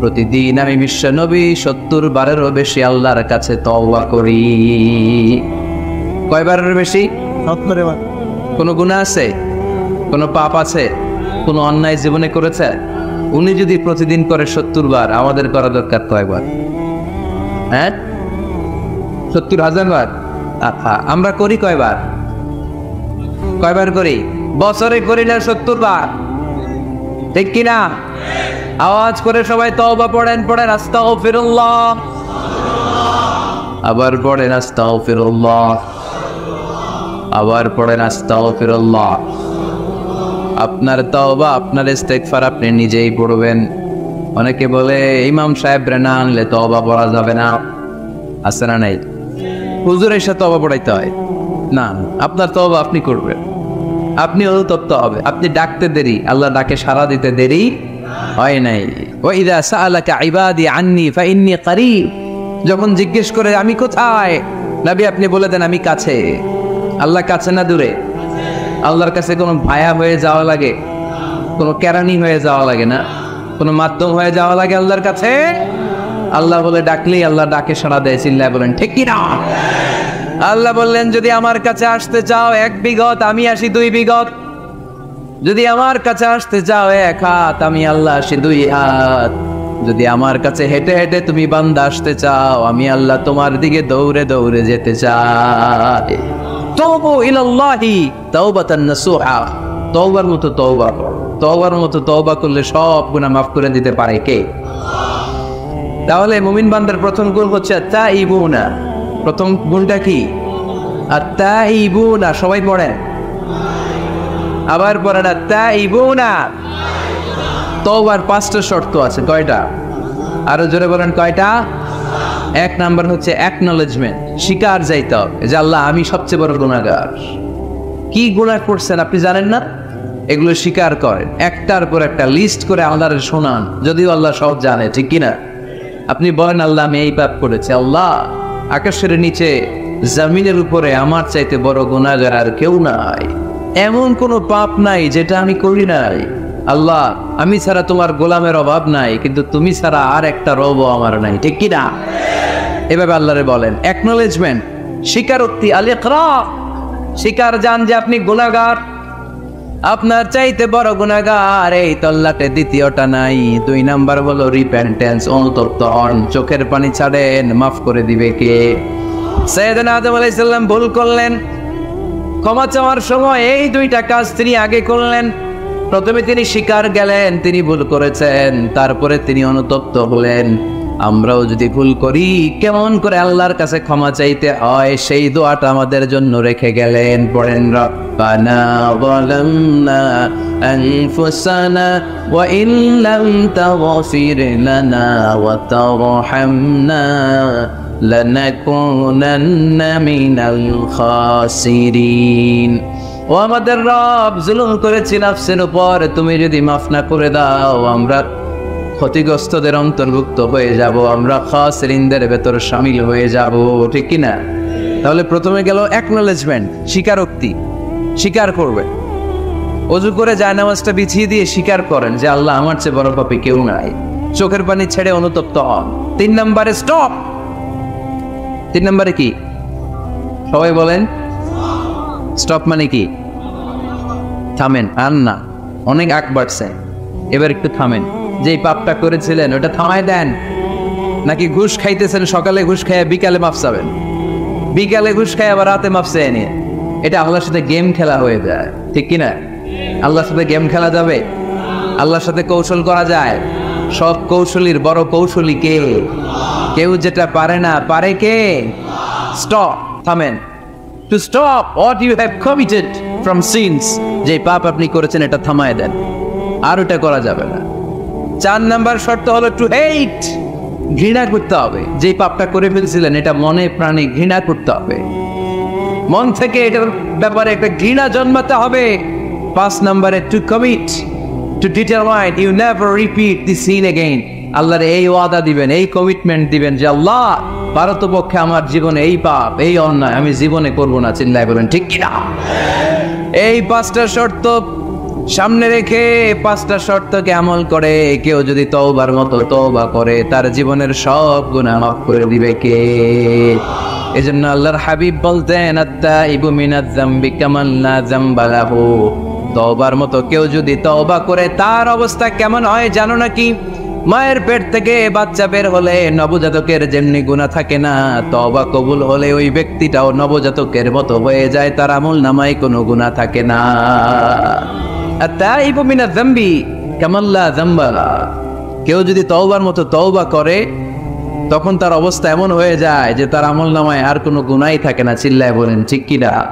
প্রতিদিন আমি বিশ্বনবী 70 বারেরও বেশি আল্লাহর কাছে তওবা করি। কয়বারের বেশি? 70 বার। কোনো গুনাহ আছে? কোনো পাপ আছে? কোনো অন্যায় জীবনে করেছে? উনি যদি প্রতিদিন করে 70 বার, আমাদের করা দরকার কয়বার? হ্যাঁ, 70,000 বার। আমরা করি কয়বার করি? বছরে করি না 70 বার, ঠিক কিনা? আওয়াজ করে সবাই তওবা পড়েন আস্তাগফিরুল্লাহ, আবার পড়েন আস্তাগফিরুল্লাহ, আবার পড়েন আস্তাগফিরুল্লাহ। আপনার তওবা, আপনার ইস্তেগফার আপনি নিজেই পড়বেন। অনেকে বলে ইমাম সাহেব না আনলে তওবা পড়া যাবে না, আছে না নাই? হুজুরের সাথে তওবা পড়াইতে হয় না, আপনার তওবা আপনি করবেন, আপনি অনুতপ্ত হবে। আপনি ডাকতে দেরি, আল্লাহ ডাকে সাড়া দিতে দেরি হয় নাই। ওয়া ইযা সাআলাকা ইবাদি আন্নী ফাইন্নী করিব, যখন জিজ্ঞেস করে আমি কোথায়, নবী আপনি বলে দেন আমি কাছে। আল্লাহ কাছে না দূরে? আল্লাহর কাছে কোনো ভায়া হয়ে যাওয়া লাগে, কোনো কেরানি হয়ে যাওয়া লাগে না, কোনো মাধ্যম হয়ে যাওয়া লাগে আল্লাহর কাছে? আল্লাহ বলে ডাকলেই আল্লাহ ডাকে সাড়া দেয়। চিল্লায় বলেন ঠিক কি না? আল্লাহ বললেন যদি আমার কাছে আসতে চাও 1 বিঘত, আমি আসি 2 বিঘত। যদি আমার কাছে আসতে চাও 1 হাত, আমি আল্লাহ আসি 2 হাত। যদি আমার কাছে হেঁটে হেঁটে তুমি বান্দা আসতে চাও, আমি আল্লাহ তোমার দিকে দৌড়ে দৌড়ে যেতে চাই। তুবু ইলাল্লাহি তাওবাতান নাসুহা, তওবার মতো তওবা, তওবার মতো তওবা করলে সব গুনাহ মাফ করে দিতে পারে কে? তাহলে মুমিন বান্দার প্রথম গুণ হচ্ছে আত-তাইবুনা। প্রথম গুণটা কি? আত-তাইবুনা। সবাই পড়েন, আবার পড়েন আত-তাইবুনা। তওবার 5টা শর্ত আছে। কয়টা? আরো জোরে বলেন কয়টা? 1 নাম্বার হচ্ছে অ্যাকনলেজমেন্ট, স্বীকার যাইতে হবে যে আল্লাহ আমি সবচেয়ে বড় গুনাহগার। কি গুনাহ করছেন আপনি জানেন না, এগুলো স্বীকার করেন, একটার পর একটা লিস্ট করে আল্লাহর শোনান, যদিও আল্লাহ সব জানে, ঠিক কিনা? আপনি বলেন আল্লাহ আমি এই পাপ করেছি, আল্লাহ আকাশের নিচে জমিনের উপরে আমার চাইতে বড় গুনাহগার আর কেউ নাই, এমন কোনো পাপ নাই যেটা আমি করি নাই। আল্লাহ আমি ছাড়া তোমার গোলামের অভাব নাই, কিন্তু তুমি ছাড়া আর একটা রবও আমার নাই, ঠিক কিনা? এভাবে আল্লাহরে বলেন। অ্যাকনলেজমেন্ট, স্বীকারোক্তি, আল ইকরার, স্বীকার জান যে আপনি গুনাহগার, আপনার চাইতে বড় গুনাহগার এই তল্লাটে দ্বিতীয়টা নাই। 2 নাম্বার হলো রিপেন্টেন্স, অনুতপ্ত হন, চোখের পানি ছাড়েন, মাফ করে দিবে কে? সাইয়েদনা আদম আলাইহিস সালাম ভুল করলেন, ক্ষমা চাওয়ার সময় এই 2টা কাজ তিনি আগে করলেন। প্রথমে তিনি স্বীকার গেলেন তিনি ভুল করেছেন, তারপরে তিনি অনুতপ্ত হলেন। আমরাও যদি ভুল করি কেমন করে আল্লাহর কাছে ক্ষমা চাইতে হয় সেই দোয়াটা আমাদের জন্য রেখে গেলেন। পড়েন রব্বানা যালামনা আনফুসানা ওয়া ইন লাম তাগফির লানা ওয়া তারহামনা লানাকুনান্না মিনাল খাসিরিন। ও আমাদের রব, জুলুম করেছি নফসের উপর, তুমি যদি মাফ না করে দাও আমরা ক্ষতিগ্রস্তদের অন্তর্ভুক্ত হয়ে যাব, আমরা খাসিরিনদের ভেতর শামিল হয়ে যাব, ঠিক কি না? তাহলে প্রথমে গেল অ্যাকনলেজমেন্ট, স্বীকারোক্তি, স্বীকার করবে। ওযু করে জায়নামাজটা বিছিয়ে দিয়ে স্বীকার করেন যে আল্লাহ আমার চেয়ে বড় পাপী কেউ নাই, চোখের পানি ছেড়ে অনুতপ্ত হন। 3 নম্বরে স্টপ। 3 নম্বরে কি? সবাই বলেন স্টপ মানে কি? থামেন, আর না, অনেক আগ বাড়ছে, এবার একটু থামেন। যেই পাপটা করেছিলেন ওটা থামায় দেন। নাকি ঘুষ খাইতেছেন, সকালে ঘুষ খাইয়া বিকালে মাফ চাবেন, বিকালে ঘুষ খাই আবার রাতে মাফ চেয়ে নিয়ে, এটা আল্লাহর সাথে গেম খেলা হয়ে যায়, ঠিক কিনা? আল্লাহর সাথে গেম খেলা যাবে? আল্লাহর সাথে কৌশল করা যায়? সব কৌশলীর বড় কৌশলী কে? কেউ যেটা পারে না, পারে কে? স্টপ, থামেন। To stop what you have committed from sins, যে পাপ আপনি করেছেন এটা থামায় দেন, আর ওটা করা যাবে না। 4 নাম্বার শর্ত হলো টু হেট, ঘৃণা করতে হবে। যে পাপটা করে ফেলছিলেন এটা মনে প্রাণে ঘৃণা করতে হবে, মন থেকে এটার ব্যাপারে একটা ঘৃণা জন্মাতে হবে। 5 নাম্বারে to commit, to determine you never repeat this sin again. আল্লাহর এই ওয়াদা দিবেন, এই কমিটমেন্ট দিবেন যে আল্লাহ পারতপক্ষে আমার জীবনে এই পাপ, এই অন্যায় আমি জীবনে করব না। চিল্লায় বলেন ঠিক কিনা? এই 5টা শর্ত সামনে রেখে 5টা শর্তকে আমল করে কেউ যদি তওবার মতো তওবা করে তার জীবনের সব গুনাহ মাফ করে দিবে কে? এজন্য আল্লাহর হাবিব বলতেন আত-তাইবু মিনাজ যামবি কামান লা যামবা লাহু। তওবার মতো কেউ যদি তওবা করে তার অবস্থা কেমন হয় জানো নাকি? মায়ের পেট থেকে বাচ্চা বের হলে নবজাতকের যেমনি গুনাহ থাকে না, তওবা কবুল হলে ওই ব্যক্তিটাও নবজাতকের মতো হয়ে যায়, তার আমলনামায় কোনো গুনাহ থাকে না। আত-তাইবু মিনায যামবি কামান লা যামবা লা। কেউ যদি তওবার মতো তওবা করে তখন তার অবস্থা এমন হয়ে যায় যে তার আমলনামায় আর কোনো গুনাহই থাকে না। চিল্লায় বলেন ঠিক কিনা?